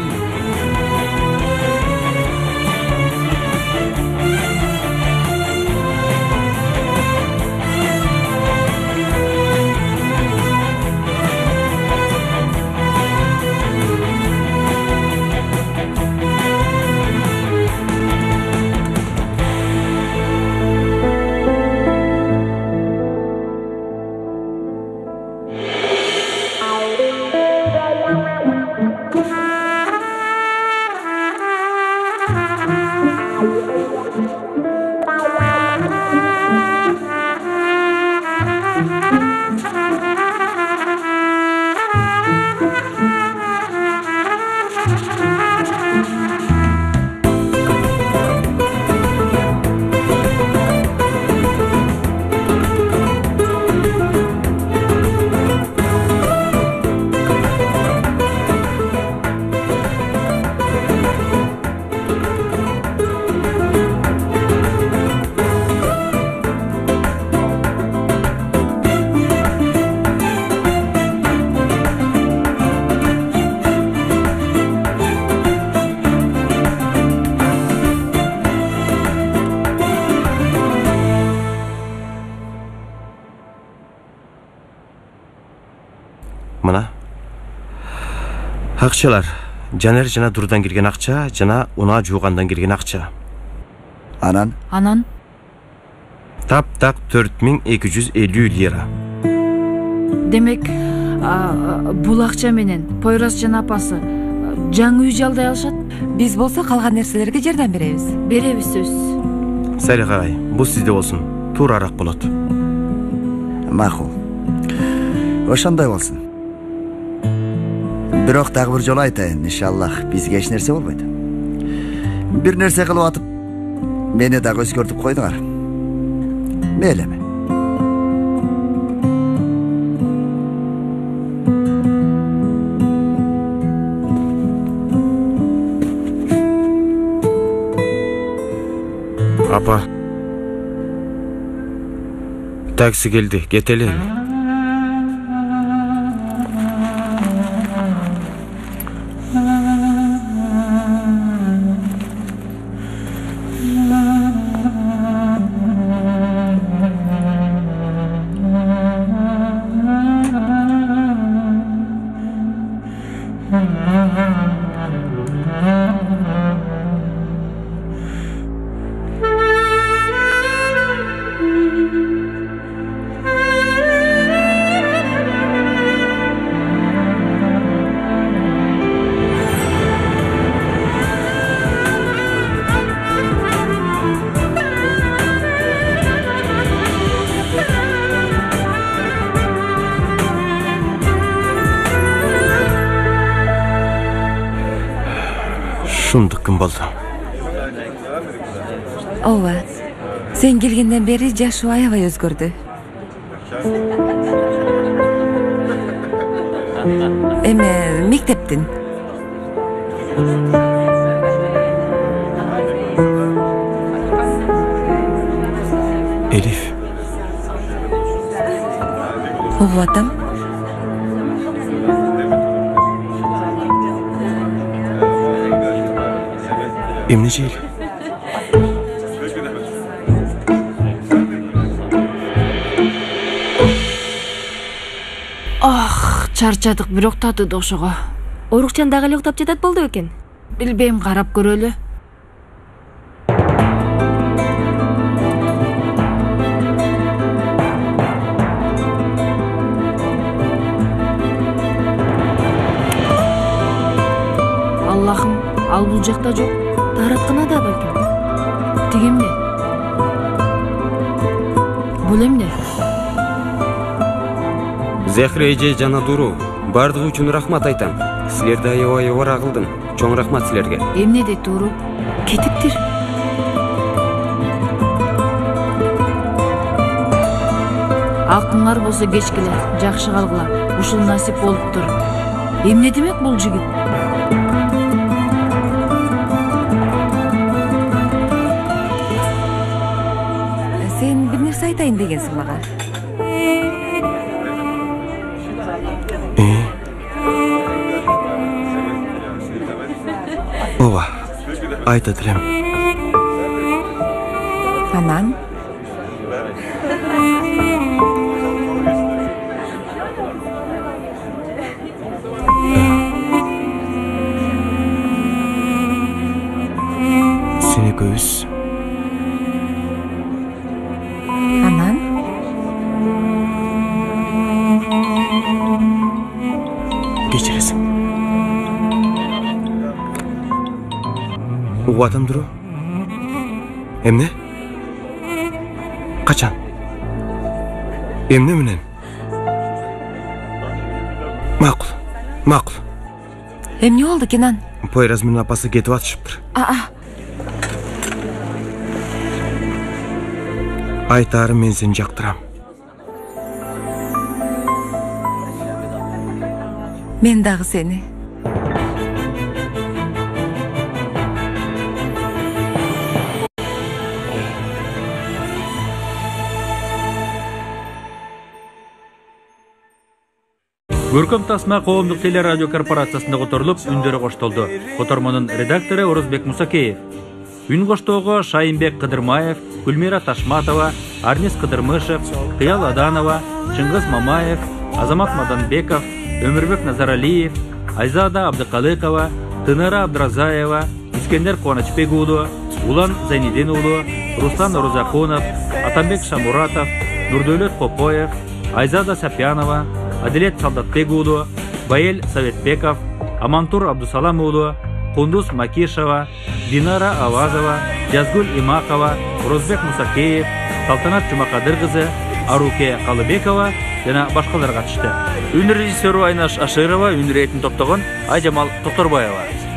Акчалар жанар жана дурдан кирген акча жана унаа жуугандан кирген акча. Анан Таптак 4250 лира. демек бул акча менен Пойрас жана апасы жаңы үй жалдай алышат. Биз болсо калган нерселерге жардам беребиз. Беребиз сөзсүз. Салих агай, бул сизде болсун. Туурараак болот. Макул. Ошондой болсун. Бирок дагы бир жолу айтайын, иншаллах бизге эч нерсе болбойт. Бир нерсе кылып атып, мени дагы өзгөртүп койдуңар. Мейлеби? Апа. Такси келди, кетели эми. Шундук ким болду? Ооба. Сен келгенден бери жашоо аябай өзгөрдү. Эми мектептин. Элиф. Угуп атам. Эмне жейли? Чарчадык, бирок татыды ошого. Орукчан дагы эле уктап жатат болду экен. Билбейм, карап көрөлү. Аллахым, ал бул жакта жок. Дааратканада балким. Тигимде? Бул эмне? Зехре эже жана Дуру, бардыгы үчүн рахмат айтам. Силерди аябай ора кылдым. Чоң рахмат силерге. Эмне дейт Дуру? Кетиптир. Акыңар болсо кечкиле, жакшы калгыла. Ушул насип болуптур. Эмне демек бул жигит? Сен бир нерсе айтайын дегенсиң мага. Ооба, айтат элем. Анан? Сен экөөбүз. Анан? Кечиресиң. Угуп атам Дуру. Эмне? Качан? Эмне менен? Макул, макул. Эмне болду Кенан? Пойраз менен апасы кетип атышыптыр. Айтарым, мен сени жактырам. Мен дагы сени. Көркөм тасма коомдук телерадио корпорациясында которулуп, үндөрү коштолду. Котормонун редактору Орозбек Мусакеев. Үн коштоого Шайынбек Кыдырмаев, Гүлмира Ташматова, Арнис Кыдырмышев, Кыял Аданова, Чыңгыз Мамаев, Азамат Маданбеков, Өмүрбек Назаралиев, Айзада Абдыкалыкова, Тынара Абдразаева, Искендер Куанычбек уулу, Улан Зайниден уулу, Руслан Орузакунов, Атамбек Шамуратов, Нурдөлөт Копоев, Айзада Сапянова, Адилет Солдатбек уулу, Баэль Советбеков, Амантур Абдусалам уулу, Кундуз Макишева, Динара Авазова, Жазгүл Имакова, Розбек Мусакеев, Салтанат Жумакадыр кызы, Аруке Калыбекова жана башкалар катышты. Үн режиссеру Айнаш Аширова, үн рейtin топтогон Айжамал Токторбаева.